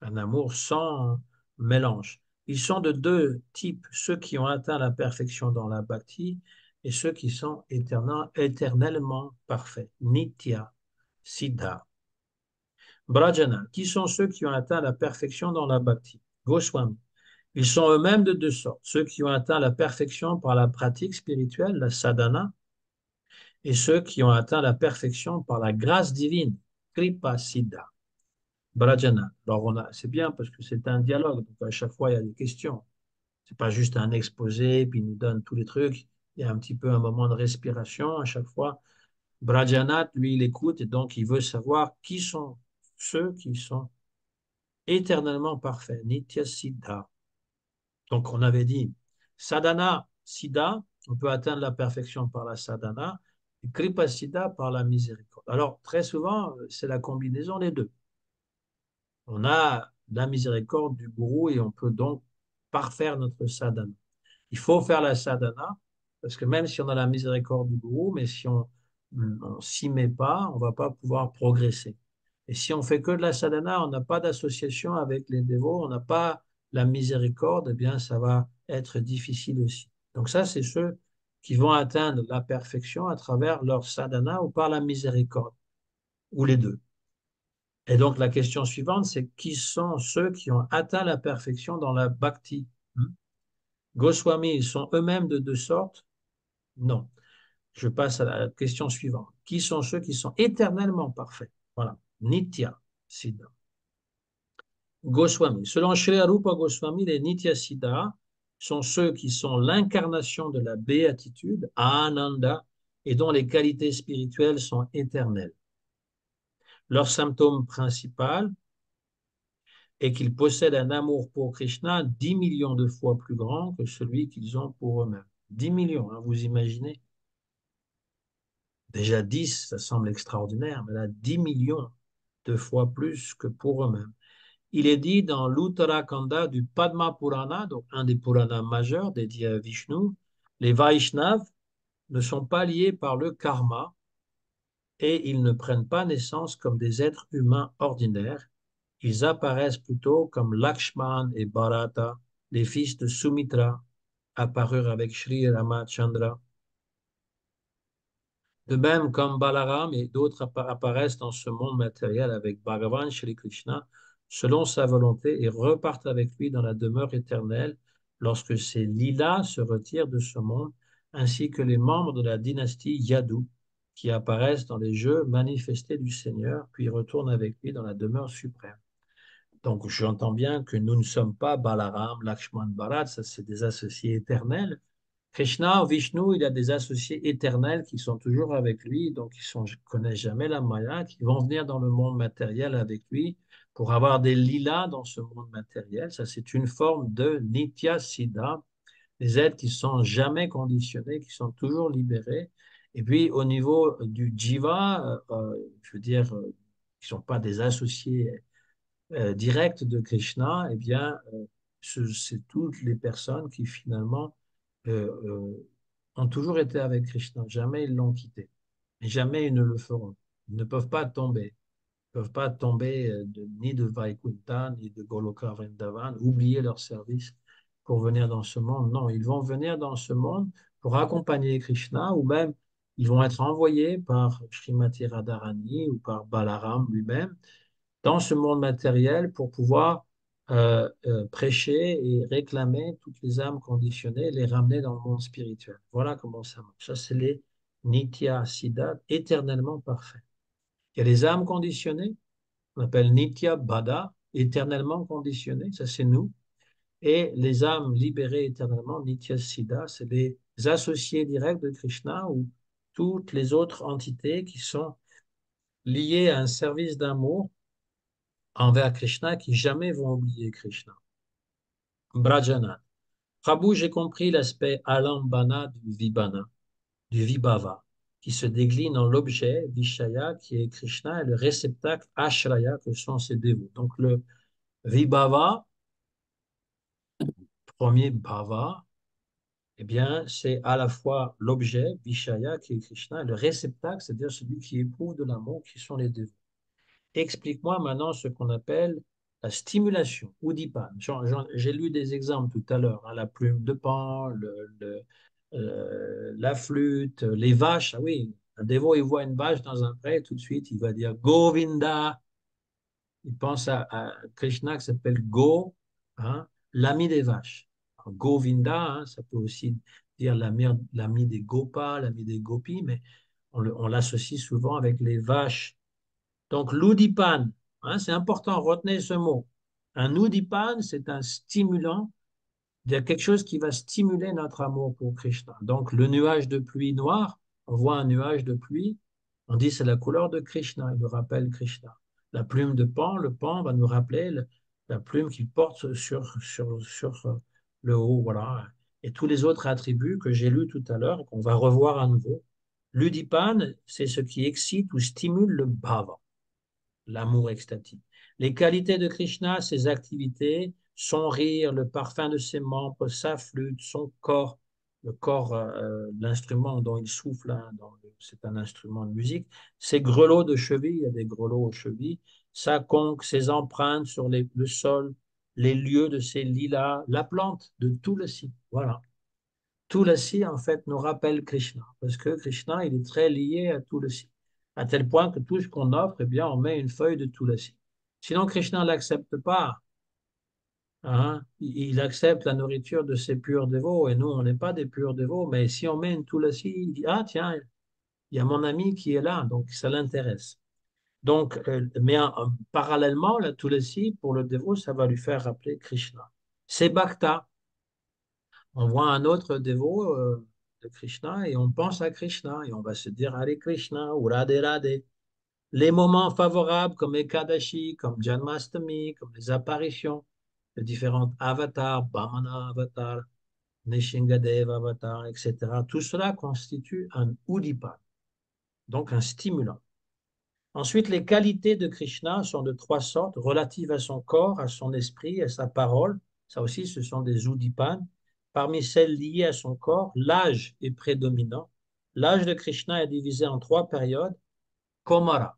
un amour sans mélange. Ils sont de deux types, ceux qui ont atteint la perfection dans la bhakti et ceux qui sont éternellement parfaits, nitya, siddha. Brajana, qui sont ceux qui ont atteint la perfection dans la bhakti. Goswami, ils sont eux-mêmes de deux sortes, ceux qui ont atteint la perfection par la pratique spirituelle, la sadhana, et ceux qui ont atteint la perfection par la grâce divine, kripa siddha. Brajana. Alors, c'est bien parce que c'est un dialogue, donc à chaque fois, il y a des questions. C'est pas juste un exposé, puis il nous donne tous les trucs. Il y a un petit peu un moment de respiration à chaque fois. Brajanath, lui, il écoute et donc il veut savoir qui sont ceux qui sont éternellement parfaits, Nitya Siddha. Donc, on avait dit Sadhana, Siddha, on peut atteindre la perfection par la sadhana, et Kripa Siddha par la miséricorde. Alors, très souvent, c'est la combinaison des deux. On a la miséricorde du gourou et on peut donc parfaire notre sadhana. Il faut faire la sadhana parce que même si on a la miséricorde du gourou, mais si on ne s'y met pas, on ne va pas pouvoir progresser. Et si on fait que de la sadhana, on n'a pas d'association avec les dévots, on n'a pas la miséricorde, eh bien, ça va être difficile aussi. Donc ça, c'est ceux qui vont atteindre la perfection à travers leur sadhana ou par la miséricorde, ou les deux. Et donc la question suivante, c'est qui sont ceux qui ont atteint la perfection dans la bhakti? Goswami, ils sont eux-mêmes de deux sortes? Non. Je passe à la question suivante. Qui sont ceux qui sont éternellement parfaits? Voilà. Nitya Siddha. Goswami. Selon Sri Arupa Goswami, les Nitya Siddha sont ceux qui sont l'incarnation de la béatitude, Ananda, et dont les qualités spirituelles sont éternelles. Leur symptôme principal est qu'ils possèdent un amour pour Krishna 10 millions de fois plus grand que celui qu'ils ont pour eux-mêmes. 10 millions, hein, vous imaginez? Déjà 10, ça semble extraordinaire, mais là, 10 millions de fois plus que pour eux-mêmes. Il est dit dans l'Uttarakhanda du Padma Purana, donc un des Puranas majeurs dédiés à Vishnu, les Vaishnavas ne sont pas liés par le karma et ils ne prennent pas naissance comme des êtres humains ordinaires. Ils apparaissent plutôt comme Lakshman et Bharata, les fils de Sumitra, apparurent avec Sri Ramachandra. De même, comme Balaram et d'autres apparaissent dans ce monde matériel avec Bhagavan Shri Krishna, selon sa volonté, et repartent avec lui dans la demeure éternelle lorsque ces lilas se retirent de ce monde, ainsi que les membres de la dynastie Yadu, qui apparaissent dans les jeux manifestés du Seigneur, puis retournent avec lui dans la demeure suprême. Donc j'entends bien que nous ne sommes pas Balaram, Lakshman, Bharat, ça c'est des associés éternels. Krishna, Vishnu, il a des associés éternels qui sont toujours avec lui, donc ils ne connaissent jamais la Maya, qui vont venir dans le monde matériel avec lui pour avoir des lilas dans ce monde matériel. Ça, c'est une forme de Nitya Siddha, des êtres qui sont jamais conditionnés, qui sont toujours libérés. Et puis, au niveau du Jiva, je veux dire, qui ne sont pas des associés directs de Krishna, eh bien, c'est toutes les personnes qui finalement ont toujours été avec Krishna. Jamais ils l'ont quitté. Et jamais ils ne le feront. Ils ne peuvent pas tomber. Ils ne peuvent pas tomber ni de Vaikunta, ni de Goloka Vrindavan, oublier leur service pour venir dans ce monde. Non, ils vont venir dans ce monde pour accompagner Krishna ou même ils vont être envoyés par Srimati Radharani ou par Balaram lui-même dans ce monde matériel pour pouvoir prêcher et réclamer toutes les âmes conditionnées, les ramener dans le monde spirituel. Voilà comment ça marche. Ça, c'est les Nitya Siddha, éternellement parfaits. Il y a les âmes conditionnées, on appelle Nitya Bada, éternellement conditionnées, ça c'est nous. Et les âmes libérées éternellement, Nitya Siddha, c'est les associés directs de Krishna ou toutes les autres entités qui sont liées à un service d'amour envers Krishna qui jamais vont oublier Krishna. Brajana. Prabhu, j'ai compris l'aspect alambana du vibhana, du vibhava, qui se décline en l'objet Vishaya qui est Krishna et le réceptacle Ashraya que sont ses dévots. Donc le vibhava, premier bhava, eh bien c'est à la fois l'objet Vishaya qui est Krishna et le réceptacle, c'est-à-dire celui qui éprouve de l'amour qui sont les dévots. Explique-moi maintenant ce qu'on appelle la stimulation, Udipan. J'ai lu des exemples tout à l'heure, hein, la plume de pan, la flûte, les vaches. Ah oui, un dévot, il voit une vache dans un pré, tout de suite, il va dire Govinda. Il pense à Krishna qui s'appelle Go, hein, l'ami des vaches. Alors, Govinda, hein, ça peut aussi dire l'ami des Gopas, l'ami des Gopis, mais on l'associe souvent avec les vaches. Donc, l'udipan, hein, c'est important, retenez ce mot. Un udipan, c'est un stimulant, il y a quelque chose qui va stimuler notre amour pour Krishna. Donc, le nuage de pluie noir, on voit un nuage de pluie, on dit c'est la couleur de Krishna, il nous rappelle Krishna. La plume de Pan, le Pan va nous rappeler la plume qu'il porte sur le haut, voilà. Et tous les autres attributs que j'ai lus tout à l'heure et qu'on va revoir à nouveau. L'udipan, c'est ce qui excite ou stimule le bhava, l'amour extatique. Les qualités de Krishna, ses activités, son rire, le parfum de ses membres, sa flûte, son corps, le corps, l'instrument dont il souffle, hein, c'est un instrument de musique, ses grelots de cheville, il y a des grelots aux chevilles, sa conque, ses empreintes sur le sol, les lieux de ces lilas, la plante de Tulasi. Voilà. Tulasi, en fait, nous rappelle Krishna, parce que Krishna, il est très lié à Tulasi, à tel point que tout ce qu'on offre, eh bien, on met une feuille de Tulasi. Sinon, Krishna ne l'accepte pas. Hein. Il accepte la nourriture de ses purs dévots, et nous, on n'est pas des purs dévots, mais si on met une Tulasi, il dit, ah tiens, il y a mon ami qui est là, donc ça l'intéresse. Donc, parallèlement, la Tulasi, pour le dévot, ça va lui faire rappeler Krishna. C'est Bhakta. On voit un autre dévot de Krishna et on pense à Krishna et on va se dire Hare Krishna ou Radhe Radhe. Les moments favorables comme Ekadashi, comme Janmastami, comme les apparitions de différents avatars, Vamana avatar, Nishingadeva avatar, etc. Tout cela constitue un Udipa, donc un stimulant. Ensuite, les qualités de Krishna sont de trois sortes, relatives à son corps, à son esprit, à sa parole. Ça aussi, ce sont des Udipan. Parmi celles liées à son corps, l'âge est prédominant. L'âge de Krishna est divisé en trois périodes. Komara.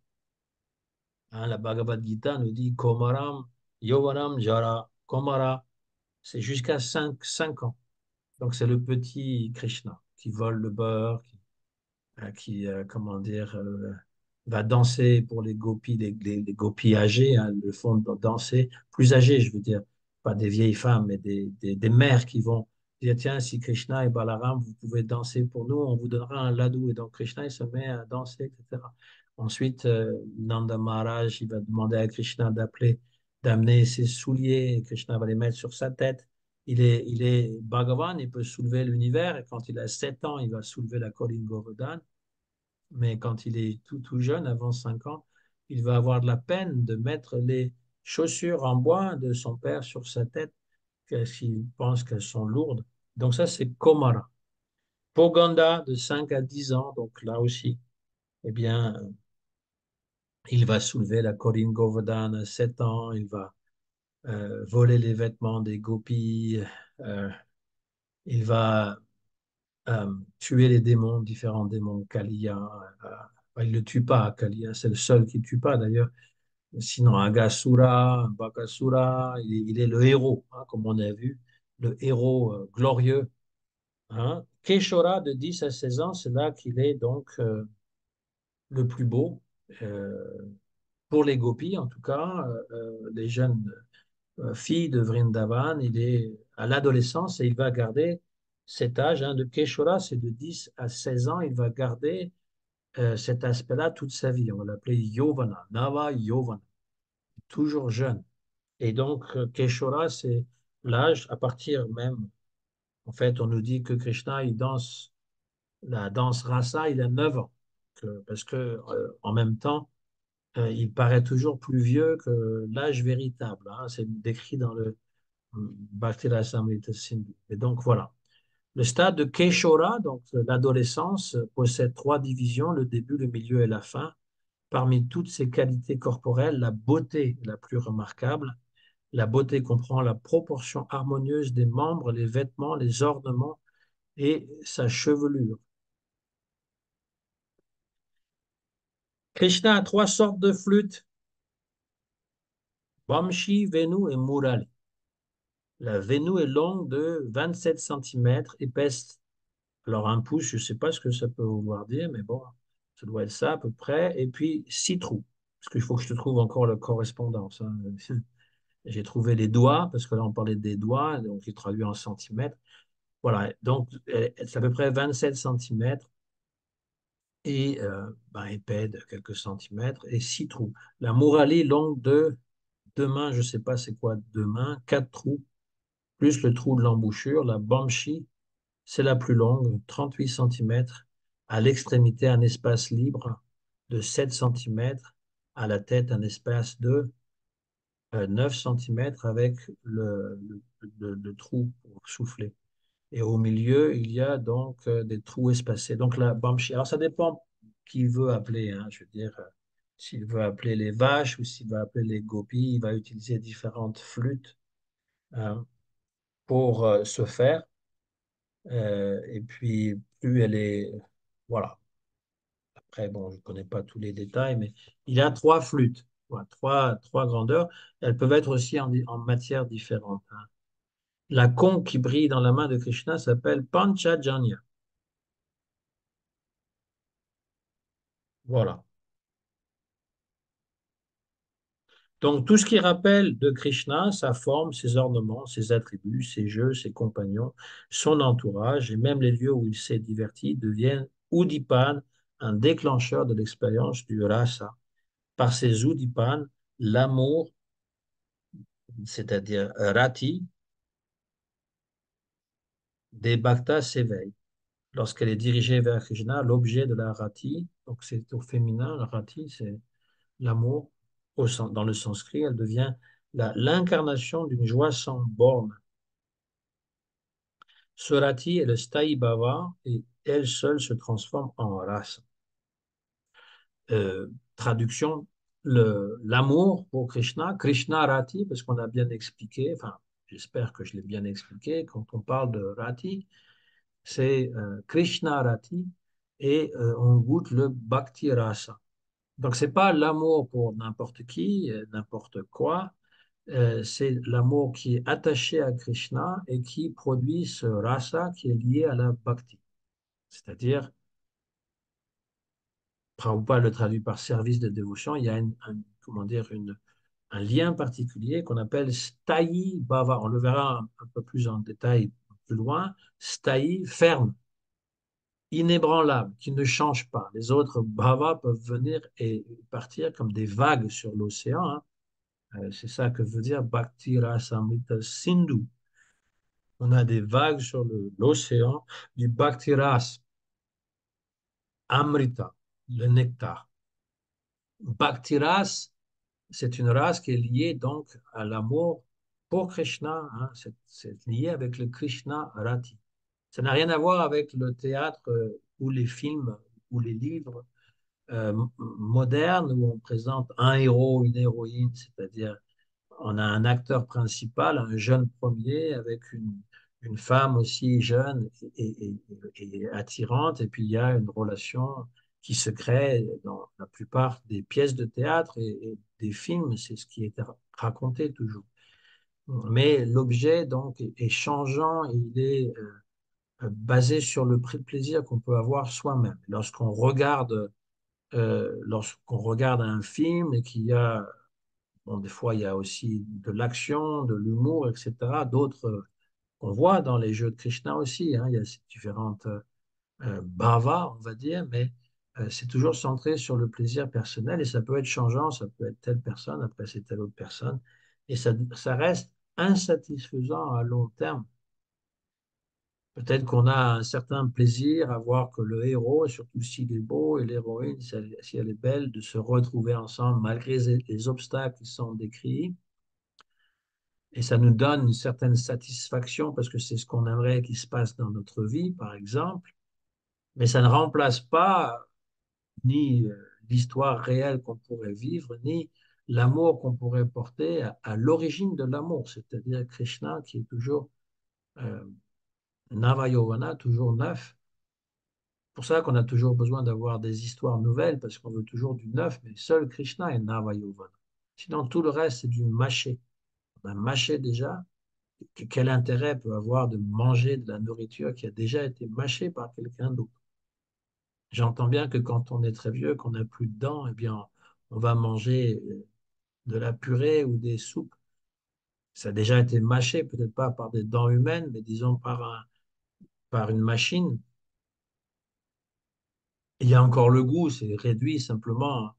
Hein, la Bhagavad Gita nous dit Komaram, Yovanam, Jara. Komara, c'est jusqu'à 5 ans. Donc, c'est le petit Krishna qui vole le beurre, comment dire, va danser pour les gopis, les gopis âgés, hein, le font danser, plus âgés, je veux dire, pas des vieilles femmes, mais des mères qui vont dire, tiens, si Krishna et Balaram, vous pouvez danser pour nous, on vous donnera un ladou. Et donc Krishna, il se met à danser, etc. Ensuite, Nanda Maharaj, il va demander à Krishna d'amener ses souliers, et Krishna va les mettre sur sa tête. Il est Bhagavan, il peut soulever l'univers, et quand il a 7 ans, il va soulever la colline Govardhan, mais quand il est tout jeune, avant 5 ans, il va avoir de la peine de mettre les chaussures en bois de son père sur sa tête, parce qu'il pense qu'elles sont lourdes. Donc ça, c'est Komara. Poganda, de 5 à 10 ans, donc là aussi, eh bien, il va soulever la Colline Govardhan à 7 ans, il va voler les vêtements des gopis, euh, il va tuer les démons, différents démons, Kaliya. Il ne le tue pas, Kaliya, c'est le seul qui ne tue pas d'ailleurs. Sinon, Agasura, Bakasura, il est le héros, hein, comme on a vu, le héros glorieux. Hein. Keshora, de 10 à 16 ans, c'est là qu'il est donc le plus beau. euh, pour les gopis, en tout cas, les jeunes filles de Vrindavan, il est à l'adolescence et il va garder cet âge, hein, de Keshora, c'est de 10 à 16 ans, il va garder cet aspect-là toute sa vie. On va l'appeler Yovana, Nava Yovana, toujours jeune. Et donc, Keshora, c'est l'âge à partir même. En fait, on nous dit que Krishna, il danse la danse rasa, il a 9 ans. Parce que, en même temps, il paraît toujours plus vieux que l'âge véritable, hein. C'est décrit dans le Bhakti Rasamrita Sindhu. Et donc, voilà. Le stade de Keshora, donc l'adolescence, possède trois divisions, le début, le milieu et la fin. Parmi toutes ces qualités corporelles, la beauté est la plus remarquable. La beauté comprend la proportion harmonieuse des membres, les vêtements, les ornements et sa chevelure. Krishna a trois sortes de flûtes, Vamshi, Venu et Murali. La Venu est longue de 27 cm, épaisse, alors un pouce, je ne sais pas ce que ça peut vouloir dire, mais bon, ça doit être ça à peu près. Et puis 6 trous, parce qu'il faut que je te trouve encore la correspondance, hein. J'ai trouvé les doigts, parce que là on parlait des doigts, donc il traduit en centimètres. Voilà, donc c'est à peu près 27 centimètres et ben, épais de quelques centimètres et 6 trous. La Murali longue de 2 mains, je ne sais pas c'est quoi 2 mains, 4 trous, plus le trou de l'embouchure. La Bamshi, c'est la plus longue, 38 centimètres. À l'extrémité, un espace libre de 7 centimètres. À la tête, un espace de 9 centimètres avec le trou pour souffler. Et au milieu, il y a donc des trous espacés. Donc la Bamshi, alors ça dépend qui veut appeler, hein, je veux dire, s'il veut appeler les vaches ou s'il veut appeler les gopis, il va utiliser différentes flûtes pour ce faire. Et puis, plus elle est, voilà. Après, bon, je ne connais pas tous les détails, mais il a trois flûtes. Voilà, trois grandeurs. Elles peuvent être aussi en matière différente, hein. La conque qui brille dans la main de Krishna s'appelle Panchajanya. Voilà. Donc, tout ce qui rappelle de Krishna, sa forme, ses ornements, ses attributs, ses jeux, ses compagnons, son entourage et même les lieux où il s'est diverti deviennent Udipan, un déclencheur de l'expérience du rasa. Par ces Udipan, l'amour, c'est-à-dire rati, des bhaktas s'éveille. Lorsqu'elle est dirigée vers Krishna, l'objet de la rati, donc c'est au féminin, la rati, c'est l'amour, dans le sanskrit, elle devient l'incarnation d'une joie sans borne. Surati est le Sthayi Bhava et elle seule se transforme en rasa. Traduction, l'amour pour Krishna, Krishna Rati, parce qu'on a bien expliqué, enfin, j'espère que je l'ai bien expliqué, quand on parle de Rati, c'est Krishna Rati et on goûte le Bhakti Rasa. Donc, c'est pas l'amour pour n'importe qui, n'importe quoi, c'est l'amour qui est attaché à Krishna et qui produit ce rasa qui est lié à la bhakti. C'est-à-dire, Prabhupada le traduit par service de dévotion, il y a comment dire, un lien particulier qu'on appelle Sthayi Bhava. On le verra un peu plus en détail plus loin. Sthayi, ferme, inébranlable, qui ne change pas. Les autres Bhava peuvent venir et partir comme des vagues sur l'océan, hein. C'est ça que veut dire Bhakti Rasamrita Sindhu. On a des vagues sur l'océan du Bhakti Ras, Amrita, le nectar. Bhakti Ras, c'est une race qui est liée donc à l'amour pour Krishna, hein. C'est lié avec le Krishna Rati. Ça n'a rien à voir avec le théâtre ou les films ou les livres modernes où on présente un héros, une héroïne, c'est-à-dire on a un acteur principal, un jeune premier, avec une femme aussi jeune et attirante, et puis il y a une relation qui se crée dans la plupart des pièces de théâtre et des films, c'est ce qui est raconté toujours. Mais l'objet, donc, est changeant et il est basé sur le plaisir qu'on peut avoir soi-même. Lorsqu'on regarde un film et qu'il y a bon, des fois, il y a aussi de l'action, de l'humour, etc. D'autres qu'on voit dans les jeux de Krishna aussi, hein. Il y a ces différentes bhavas, on va dire, mais c'est toujours centré sur le plaisir personnel et ça peut être changeant, ça peut être telle personne, après c'est telle autre personne. Et ça reste insatisfaisant à long terme. Peut-être qu'on a un certain plaisir à voir que le héros, surtout s'il est beau, et l'héroïne, si elle est belle, de se retrouver ensemble malgré les obstacles qui sont décrits. Et ça nous donne une certaine satisfaction parce que c'est ce qu'on aimerait qu'il se passe dans notre vie, par exemple. Mais ça ne remplace pas ni l'histoire réelle qu'on pourrait vivre, ni l'amour qu'on pourrait porter à l'origine de l'amour, c'est-à-dire Krishna qui est toujours euh, Navayovana, toujours neuf. C'est pour ça qu'on a toujours besoin d'avoir des histoires nouvelles parce qu'on veut toujours du neuf, mais seul Krishna est Navayovana. Sinon, tout le reste, c'est du mâché. On a mâché déjà. Quel intérêt peut avoir de manger de la nourriture qui a déjà été mâchée par quelqu'un d'autre? J'entends bien que quand on est très vieux, qu'on n'a plus de dents, eh bien, on va manger de la purée ou des soupes. Ça a déjà été mâché, peut-être pas par des dents humaines, mais disons par une machine. Il y a encore le goût, c'est réduit simplement.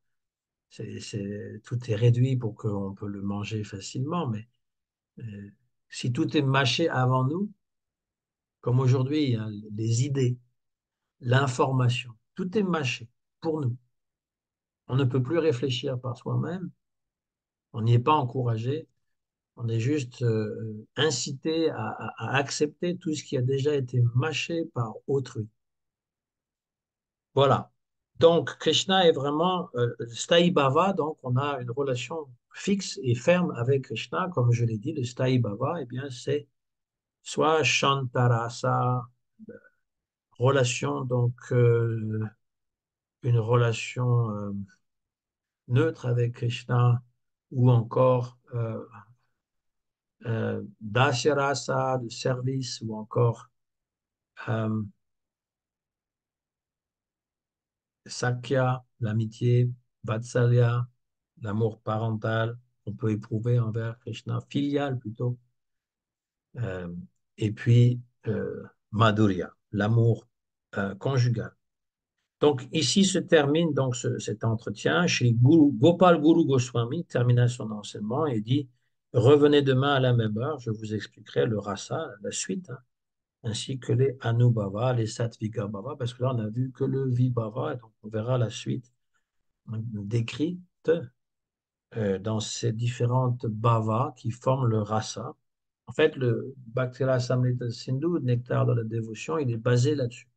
Tout est réduit pour qu'on peut le manger facilement, mais euh, si tout est mâché avant nous, comme aujourd'hui, hein, les idées, l'information, tout est mâché pour nous. On ne peut plus réfléchir par soi-même, on n'y est pas encouragé, on est juste incité à accepter tout ce qui a déjà été mâché par autrui. Voilà. Donc, Krishna est vraiment Sthayi Bhava, donc on a une relation fixe et ferme avec Krishna, comme je l'ai dit, le Sthayi Bhava, eh bien, c'est soit Shantarasa, relation, donc une relation neutre avec Krishna, ou encore Dasya de service, ou encore euh, Sakya, l'amitié, Vatsalya, l'amour parental qu'on peut éprouver envers Krishna, filial plutôt, euh, et puis Madhurya, l'amour conjugal. Donc ici se termine donc cet entretien. Chez Gopal Guru Goswami termina son enseignement et dit, revenez demain à la même heure, je vous expliquerai le rasa, la suite, hein, ainsi que les Anubhava, les Sattvika Bhava, parce que là on a vu que le Vibhava, donc on verra la suite décrite dans ces différentes bhavas qui forment le rasa. En fait, le Bhakti Rasamrita Sindhu, le nectar de la dévotion, il est basé là-dessus.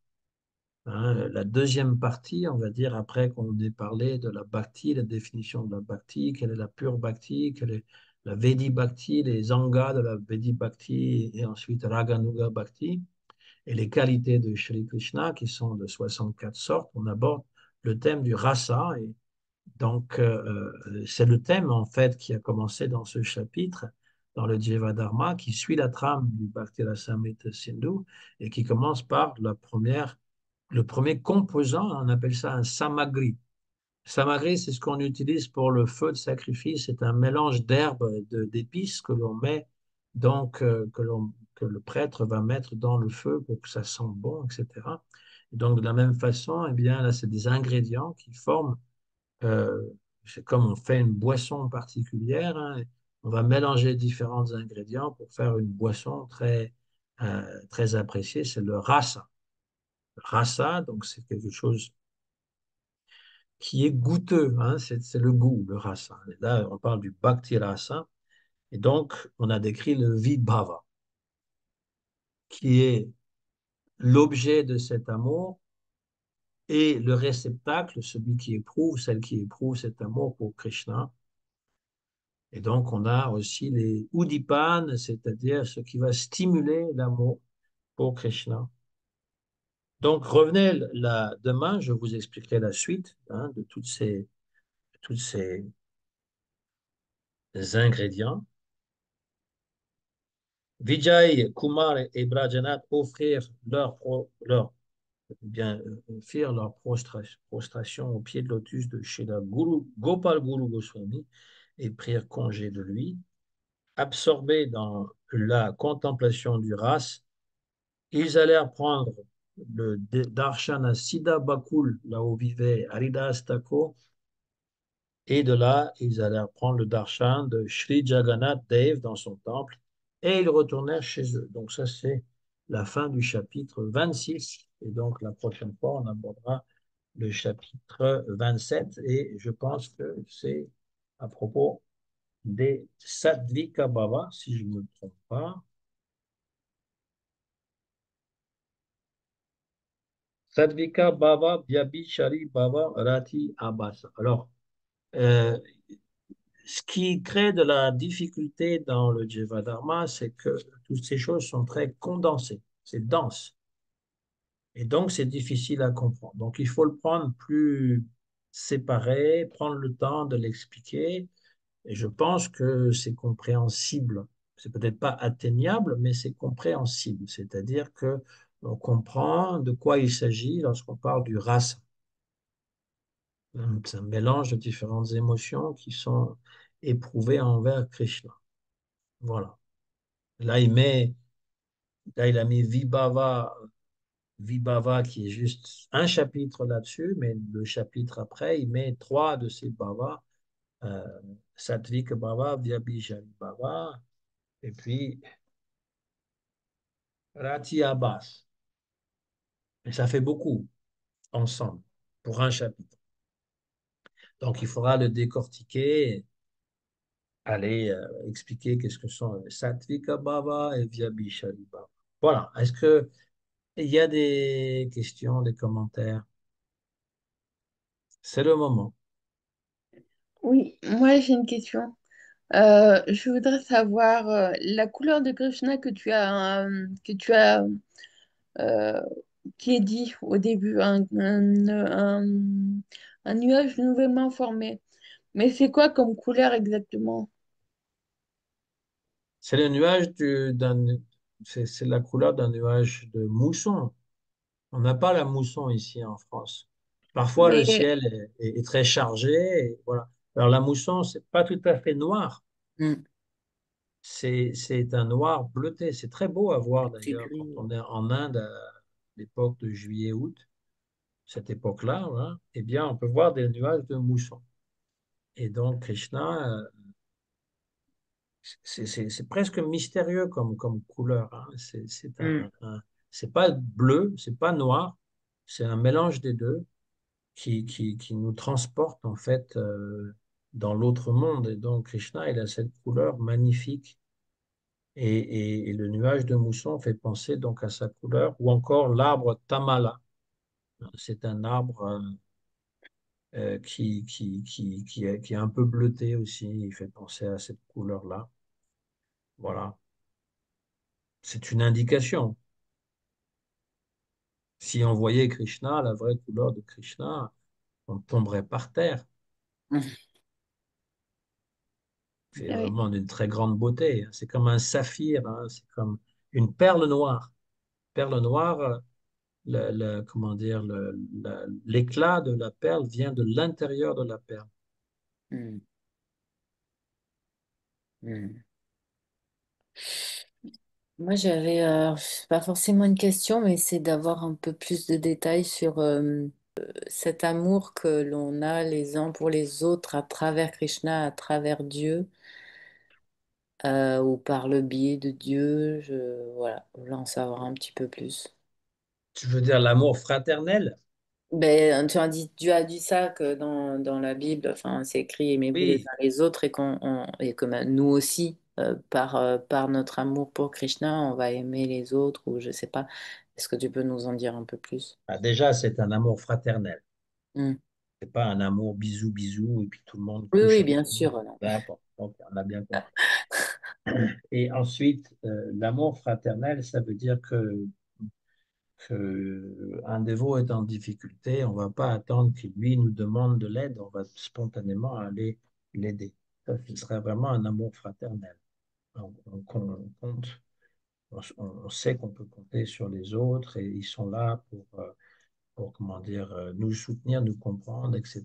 Hein. La deuxième partie, on va dire, après qu'on ait parlé de la bhakti, la définition de la bhakti, quelle est la pure bhakti, quelle est la Vedi bhakti, les angas de la Vedi bhakti, et ensuite Raganuga bhakti, et les qualités de Shri Krishna, qui sont de 64 sortes, on aborde le thème du rasa. Et donc, c'est le thème, en fait, qui a commencé dans ce chapitre, dans le Dharma, qui suit la trame du Bhakti Rasamrita Sindhu, et qui commence par le premier composant, on appelle ça un samagri. Samagri, c'est ce qu'on utilise pour le feu de sacrifice. C'est un mélange d'herbes et d'épices que l'on met, donc que le prêtre va mettre dans le feu pour que ça sente bon, etc. Et donc, de la même façon, eh bien, là, c'est des ingrédients qui forment, euh, c'est comme on fait une boisson particulière, hein. On va mélanger différents ingrédients pour faire une boisson très appréciée. C'est le rasa. Rasa, donc c'est quelque chose qui est goûteux, hein, c'est le goût, le rasa. Et là, on parle du bhakti rasa, et donc on a décrit le vibhava, qui est l'objet de cet amour et le réceptacle, celui qui éprouve, celle qui éprouve cet amour pour Krishna. Et donc on a aussi les udipanes, c'est-à-dire ce qui va stimuler l'amour pour Krishna. Donc revenez là, demain, je vous expliquerai la suite, hein, de tous ces ingrédients. Vijay, Kumar et Brajanath offrirent bien, firent leur prostration au pied de lotus de Srila Guru, Gopal Guru Goswami et prirent congé de lui. Absorbés dans la contemplation du ras, ils allèrent prendre le darshan à Siddha Bakul, là où vivait Haridas Thakur, et de là, ils allèrent prendre le darshan de Sri Jagannath Dev dans son temple et ils retournèrent chez eux. Donc ça, c'est la fin du chapitre 26. Et donc la prochaine fois, on abordera le chapitre 27 et je pense que c'est à propos des Sattvika Bhava, si je ne me trompe pas. Sattvika Bhava, Vyabhichari Bhava, Rati Abhasa. Alors, euh, ce qui crée de la difficulté dans le Dharma, c'est que toutes ces choses sont très condensées, c'est dense. Et donc, c'est difficile à comprendre. Donc, il faut le prendre plus séparé, prendre le temps de l'expliquer. Et je pense que c'est compréhensible. C'est peut-être pas atteignable, mais c'est compréhensible. C'est-à-dire que on comprend de quoi il s'agit lorsqu'on parle du rasa. C'est un mélange de différentes émotions qui sont éprouvées envers Krishna. Voilà. Là, il a mis Vibhava qui est juste un chapitre là-dessus, mais le chapitre après, il met trois de ces bhavas, euh, Sattvika Bhava, Vyabhijali Bhava, et puis Rati Abbas. Et ça fait beaucoup ensemble pour un chapitre. Donc, il faudra le décortiquer, aller expliquer qu'est-ce que sont Sattvika Bhava et Vyabhijali Bhava. Voilà. Est-ce que il y a des questions, des commentaires? C'est le moment. Oui, moi j'ai une question. Je voudrais savoir la couleur de Krishna que tu as euh, qui est dit au début, un nuage nouvellement formé. Mais c'est quoi comme couleur exactement? C'est le nuage c'est la couleur d'un nuage de mousson. On n'a pas la mousson ici en France. Parfois, le Mais ciel est très chargé. Et voilà. Alors, la mousson, c'est pas tout à fait noir. Hmm. C'est un noir bleuté. C'est très beau à voir C'est d'ailleurs quand gris. on est en Inde à l'époque de juillet-août, cette époque-là, voilà, eh bien, on peut voir des nuages de mousson. Et donc, Krishna, c'est presque mystérieux comme couleur, hein. Hmm. C'est pas bleu, c'est pas noir, c'est un mélange des deux qui nous transporte en fait dans l'autre monde. Et donc, Krishna, il a cette couleur magnifique. Et le nuage de mousson fait penser donc à sa couleur, ou encore l'arbre Tamala. C'est un arbre qui est un peu bleuté aussi. Il fait penser à cette couleur-là. Voilà. C'est une indication. Si on voyait Krishna, la vraie couleur de Krishna, on tomberait par terre. C'est oui. vraiment d'une très grande beauté, hein. C'est comme un saphir, hein. C'est comme une perle noire. Perle noire, comment dire, l'éclat de la perle vient de l'intérieur de la perle. Hmm. Hmm. Moi, j'avais pas forcément une question, mais c'est d'avoir un peu plus de détails sur cet amour que l'on a les uns pour les autres à travers Krishna, à travers Dieu, ou par le biais de Dieu. Voilà, je voulais en savoir un petit peu plus. Tu veux dire l'amour fraternel? Ben, Dieu a dit ça que dans la Bible, enfin, c'est écrit aimez-vous les Oui. uns les autres et que nous aussi, par notre amour pour Krishna, on va aimer les autres ou je sais pas. Est-ce que tu peux nous en dire un peu plus? Ah, déjà, c'est un amour fraternel. Hmm. C'est pas un amour bisou bisou et puis tout le monde Oui, couche oui, avec bien tout le monde. sûr. Non. D'accord. Donc, on a bien compris. Et ensuite, l'amour fraternel, ça veut dire que un dévot est en difficulté, on ne va pas attendre qu'il lui nous demande de l'aide, on va spontanément aller l'aider. Ça, ce serait vraiment un amour fraternel. On compte, on sait qu'on peut compter sur les autres et ils sont là pour comment dire, nous soutenir, nous comprendre, etc.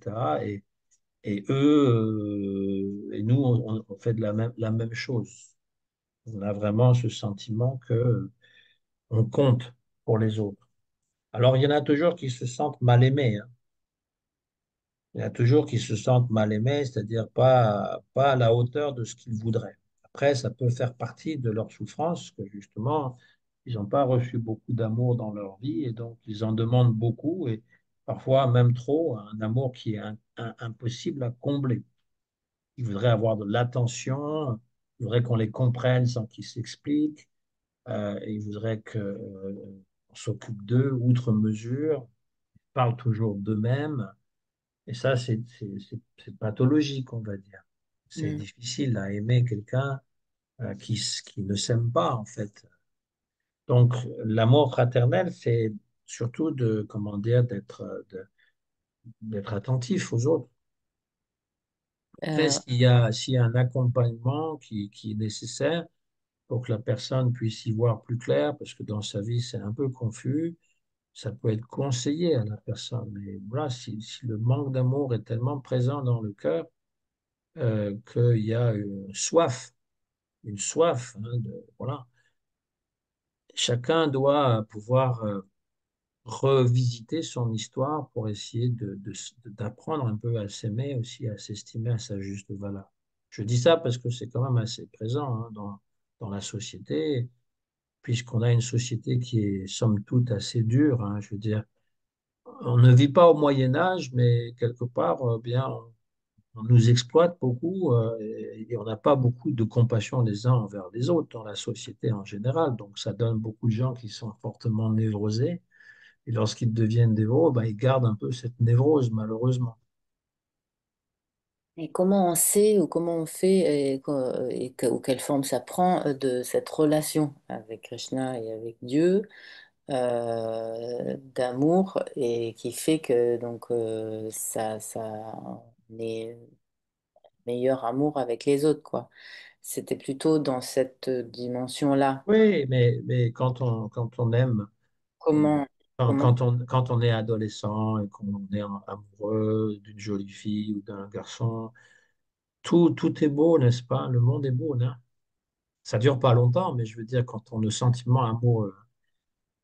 Et eux et nous, on fait de la même chose. On a vraiment ce sentiment que on compte pour les autres. Alors, il y en a toujours qui se sentent mal aimés, hein. Il y en a toujours qui se sentent mal aimés, c'est-à-dire pas à la hauteur de ce qu'ils voudraient. Après, ça peut faire partie de leur souffrance, que justement, ils n'ont pas reçu beaucoup d'amour dans leur vie et donc ils en demandent beaucoup et parfois même trop, un amour qui est impossible à combler. Ils voudraient avoir de l'attention, ils voudraient qu'on les comprenne sans qu'ils s'expliquent, et ils voudraient qu'on s'occupe d'eux outre mesure, ils parlent toujours d'eux-mêmes. Et ça, c'est pathologique, on va dire. C'est Hmm. difficile à aimer quelqu'un qui ne s'aime pas, en fait. Donc, l'amour fraternel, c'est surtout comment dire, d'être attentif aux autres. Après, Euh, s'il y a un accompagnement qui est nécessaire pour que la personne puisse y voir plus clair, parce que dans sa vie, c'est un peu confus, ça peut être conseillé à la personne. Mais voilà, si le manque d'amour est tellement présent dans le cœur, qu'il y a une soif, hein, voilà. Chacun doit pouvoir revisiter son histoire pour essayer d'apprendre un peu à s'aimer aussi, à s'estimer à sa juste valeur. Je dis ça parce que c'est quand même assez présent, hein, dans la société, puisqu'on a une société qui est somme toute assez dure, hein. Je veux dire, on ne vit pas au Moyen Âge, mais quelque part, bien, on nous exploite beaucoup et on n'a pas beaucoup de compassion les uns envers les autres dans la société en général. Donc ça donne beaucoup de gens qui sont fortement névrosés. Et lorsqu'ils deviennent dévots, ben, ils gardent un peu cette névrose, malheureusement. et comment on sait ou comment on fait ou quelle forme ça prend de cette relation avec Krishna et avec Dieu d'amour et qui fait que donc ça on est meilleur amour avec les autres, quoi. C'était plutôt dans cette dimension-là. Oui, mais quand on aime, Comment, comment, quand on est adolescent et qu'on est amoureux d'une jolie fille ou d'un garçon, tout est beau, n'est-ce pas? Le monde est beau, non? Ça dure pas longtemps, mais je veux dire, quand on a le sentiment amoureux,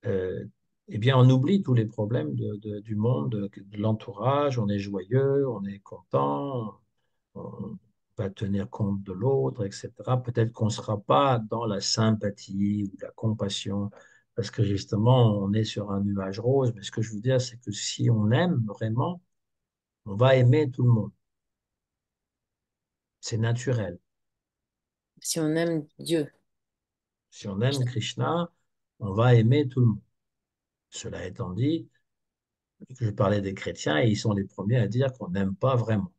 euh, eh bien, on oublie tous les problèmes du monde, de l'entourage, on est joyeux, on est content, on va tenir compte de l'autre, etc. Peut-être qu'on ne sera pas dans la sympathie ou la compassion, parce que justement, on est sur un nuage rose, mais ce que je veux dire, c'est que si on aime vraiment, on va aimer tout le monde. C'est naturel. si on aime Dieu. Si on aime Krishna, on va aimer tout le monde. Cela étant dit, je parlais des chrétiens et ils sont les premiers à dire qu'on n'aime pas vraiment.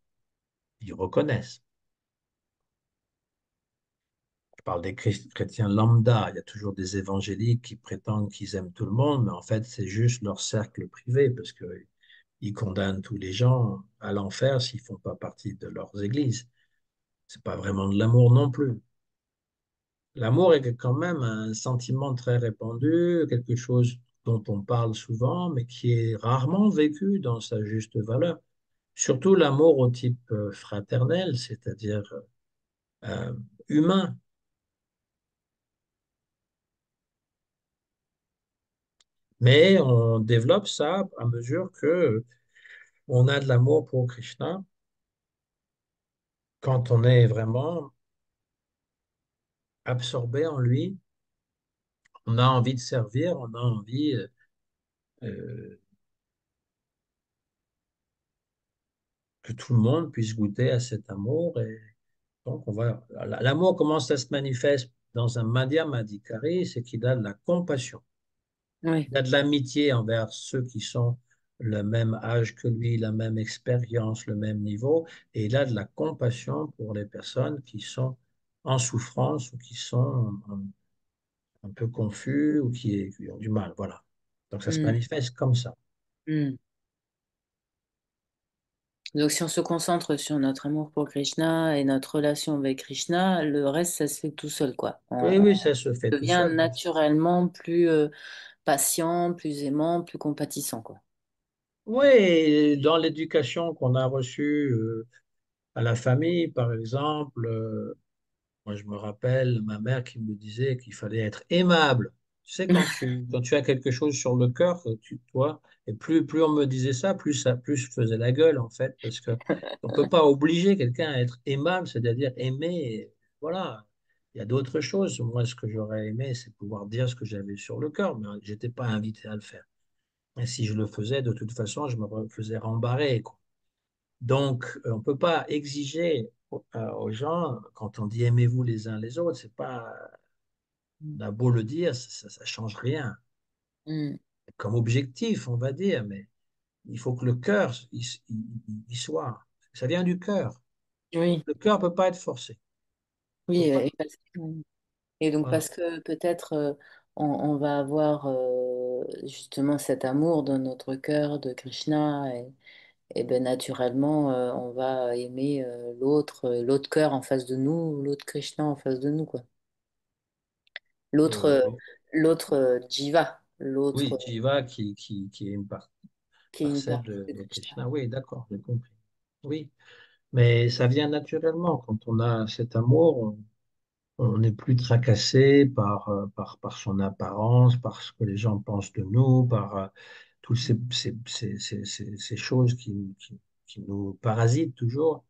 Ils reconnaissent. Je parle des chrétiens lambda. Il y a toujours des évangéliques qui prétendent qu'ils aiment tout le monde, mais en fait, c'est juste leur cercle privé parce qu'ils condamnent tous les gens à l'enfer s'ils ne font pas partie de leurs églises. C'est pas vraiment de l'amour non plus. L'amour est quand même un sentiment très répandu, quelque chose dont on parle souvent, mais qui est rarement vécu dans sa juste valeur. Surtout l'amour au type fraternel, c'est-à-dire euh, humain. Mais on développe ça à mesure que on a de l'amour pour Krishna. Quand on est vraiment absorbé en lui, on a envie de servir, on a envie euh, que tout le monde puisse goûter à cet amour. Et donc, l'amour commence à se manifester dans un madhyam adhikari, c'est qu'il a de la compassion. Oui. Il a de l'amitié envers ceux qui sont le même âge que lui, la même expérience, le même niveau, et il a de la compassion pour les personnes qui sont en souffrance ou qui sont un peu confus ou qui ont du mal. Voilà. Donc ça se Mm, manifeste comme ça. mm. Donc, si on se concentre sur notre amour pour Krishna et notre relation avec Krishna, le reste, ça se fait tout seul, quoi. Oui, On oui, ça se fait tout devient seul, bien sûr. naturellement plus patient, plus aimant, plus compatissant, quoi. Oui, et dans l'éducation qu'on a reçue à la famille, par exemple, moi, je me rappelle ma mère qui me disait qu'il fallait être aimable. Tu sais, quand tu as quelque chose sur le cœur, toi, et plus on me disait ça, plus je faisais la gueule, en fait, parce que on peut pas obliger quelqu'un à être aimable, c'est-à-dire aimer. Voilà. Il y a d'autres choses. Moi, ce que j'aurais aimé, c'est pouvoir dire ce que j'avais sur le cœur, mais j'étais pas invité à le faire. Et si je le faisais, de toute façon, je me faisais rembarrer, quoi. Donc, on ne peut pas exiger aux gens, quand on dit aimez-vous les uns les autres, c'est pas, on a beau le dire, ça change rien. Mm. Comme objectif, on va dire, mais il faut que le cœur y soit. Ça vient du cœur. Oui, Le cœur ne peut pas être forcé. oui, Faut pas. et donc Voilà. parce que peut-être on va avoir justement cet amour dans notre cœur de Krishna et ben naturellement on va aimer l'autre cœur en face de nous, l'autre Krishna en face de nous, quoi. L'autre Euh, oh, Jiva, l'autre oui, Jiva qui est une qui est une parcelle partie de de Krishna. Krishna. Oui, d'accord, j'ai compris. Oui, mais ça vient naturellement. Quand on a cet amour, on n'est plus tracassé par son apparence, par ce que les gens pensent de nous, par toutes ces choses qui nous parasitent toujours.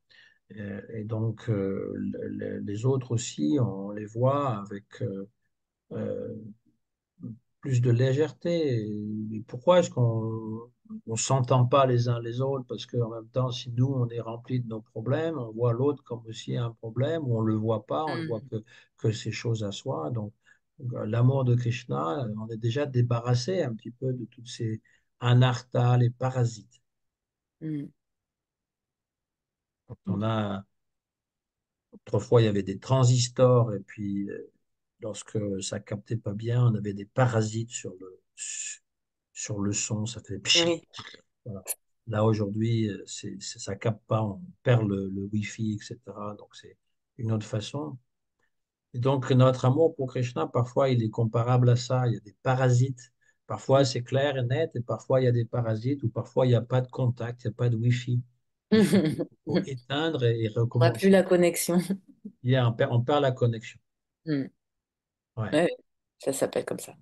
Et donc, les autres aussi, on les voit avec euh, plus de légèreté. Et pourquoi est-ce qu'on ne s'entend pas les uns les autres? Parce qu'en même temps, si nous, on est rempli de nos problèmes, on voit l'autre comme aussi un problème, ou on ne le voit pas, on ne voit Mm, que ces choses à soi. Donc, l'amour de Krishna, on est déjà débarrassé un petit peu de toutes ces anarthas, les parasites. mm. Quand on a, autrefois, il y avait des transistors, et puis lorsque ça captait pas bien, on avait des parasites sur le son, ça fait pchit. Oui. Voilà. Là, aujourd'hui, ça capte pas, on perd le Wi-Fi, etc. Donc, c'est une autre façon. Et donc, notre amour pour Krishna, parfois, il est comparable à ça. Il y a des parasites. Parfois, c'est clair et net, et parfois, il y a des parasites, ou parfois, il n'y a pas de contact, il n'y a pas de Wi-Fi. Il faut éteindre et On n'a plus recommencer. la connexion. On perd la connexion. Mm. Ouais. Ouais, ça s'appelle comme ça.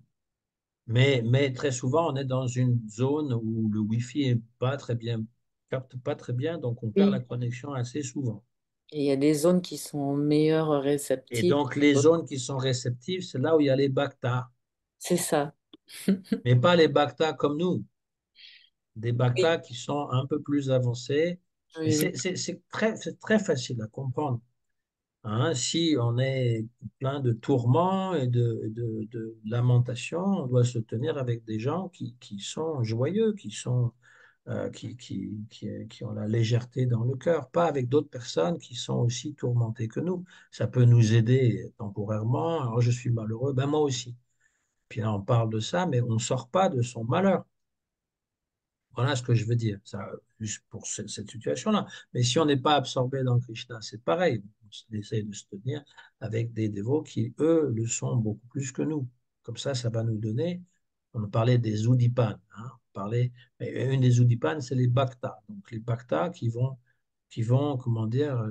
Mais très souvent, on est dans une zone où le Wi-Fi est pas très bien, capte pas très bien, donc on perd la Oui. connexion assez souvent. Et il y a des zones qui sont meilleures Et réceptives donc, que les d'autres. zones qui sont réceptives, c'est là où il y a les bactas. C'est ça. Mais pas les bactas comme nous, des Oui, bactas qui sont un peu plus avancés. Et oui, oui. c'est très facile à comprendre. Hein. Si on est plein de tourments et de lamentations, on doit se tenir avec des gens qui sont joyeux, qui ont la légèreté dans le cœur, pas avec d'autres personnes qui sont aussi tourmentées que nous. Ça peut nous aider temporairement. Alors, je suis malheureux, ben moi aussi. Puis là, on parle de ça, mais on ne sort pas de son malheur. Voilà ce que je veux dire, ça, juste pour cette situation-là. Mais si on n'est pas absorbé dans Krishna, c'est pareil. On essaye de se tenir avec des dévots qui, eux, le sont beaucoup plus que nous. Comme ça va nous donner. On parlait des Udipanes. Hein, mais une des Udipanes, c'est les Bhaktas. Donc les Bhaktas qui vont, comment dire,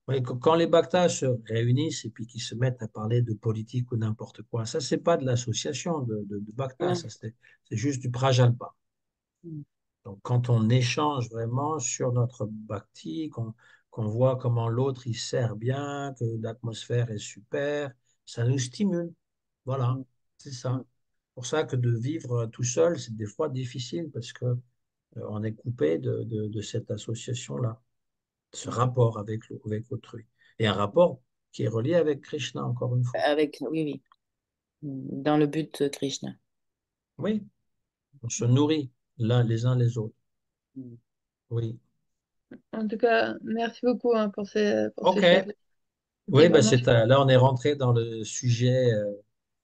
ouais, quand les Bhaktas se réunissent et puis qui se mettent à parler de politique ou n'importe quoi, ça, c'est pas de l'association de Bhaktas, Ouais. ça, c'est juste du Prajalpa. Donc, quand on échange vraiment sur notre bhakti, qu'on voit comment l'autre il sert bien, que l'atmosphère est super, ça nous stimule. Voilà, c'est ça. Pour ça que de vivre tout seul, c'est des fois difficile parce que on est coupé de cette association-là, ce rapport avec autrui. Et un rapport qui est relié avec Krishna, encore une fois. Avec, oui, oui. Dans le but de Krishna. Oui, on se nourrit les uns les autres. Oui. En tout cas, merci beaucoup hein, pour ce OK. chat. C'était Oui, ben vraiment chouette. là, on est rentré dans le sujet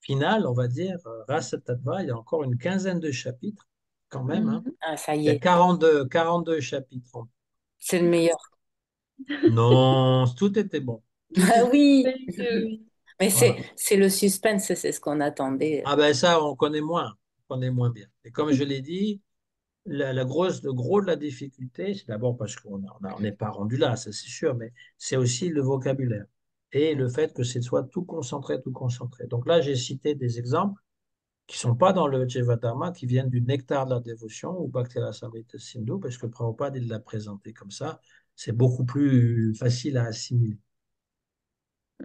final, on va dire. Rasa Tattva, il y a encore une quinzaine de chapitres, quand même. Hein. Mhm. Ah, ça y Il y a est. 42 chapitres. C'est le meilleur. Non, tout était bon. Tout Ah était... oui, Oui. mais Voilà. c'est le suspense, c'est ce qu'on attendait. Ah ben ça, on connaît moins. On connaît moins bien. Et comme je l'ai dit, le gros de la difficulté, c'est d'abord parce qu'on n'est pas rendu là, ça c'est sûr, mais c'est aussi le vocabulaire et le fait que c'est soit tout concentré, tout concentré. Donc là, j'ai cité des exemples qui sont pas dans le Jivatama, qui viennent du nectar de la dévotion ou Bhakti-rasamrita Sindhu, parce que Prabhupada, il l'a présenté comme ça. C'est beaucoup plus facile à assimiler.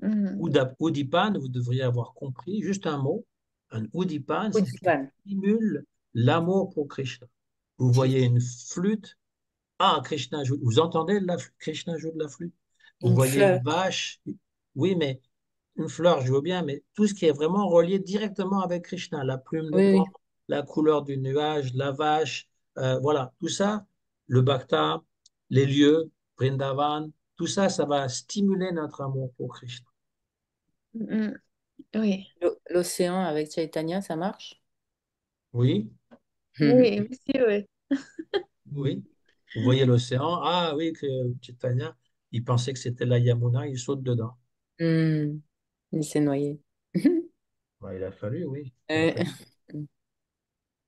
Mhm. Udipan, vous devriez avoir compris, juste un mot, un Udipan, c'est ce qui Oedipan. stimule l'amour pour Krishna. Vous voyez une flûte, ah, Krishna joue, vous entendez la flûte, Krishna joue de la flûte. Vous Une voyez fleur. une vache, oui, mais une fleur, je veux bien, mais tout ce qui est vraiment relié directement avec Krishna, la plume de Oui, vent, oui. la couleur du nuage, la vache, voilà, tout ça, le bhakta, les lieux, Vrindavan, tout ça, ça va stimuler notre amour pour Krishna. Mhm. Oui. L'océan avec Chaitanya, ça marche? Oui, Oui, aussi, oui. oui. Vous voyez l'océan, ah oui, que Chaitanya, il pensait que c'était la Yamuna, il saute dedans. Hmm. Il s'est noyé. Ouais, il a fallu, oui, il a Euh, fallu.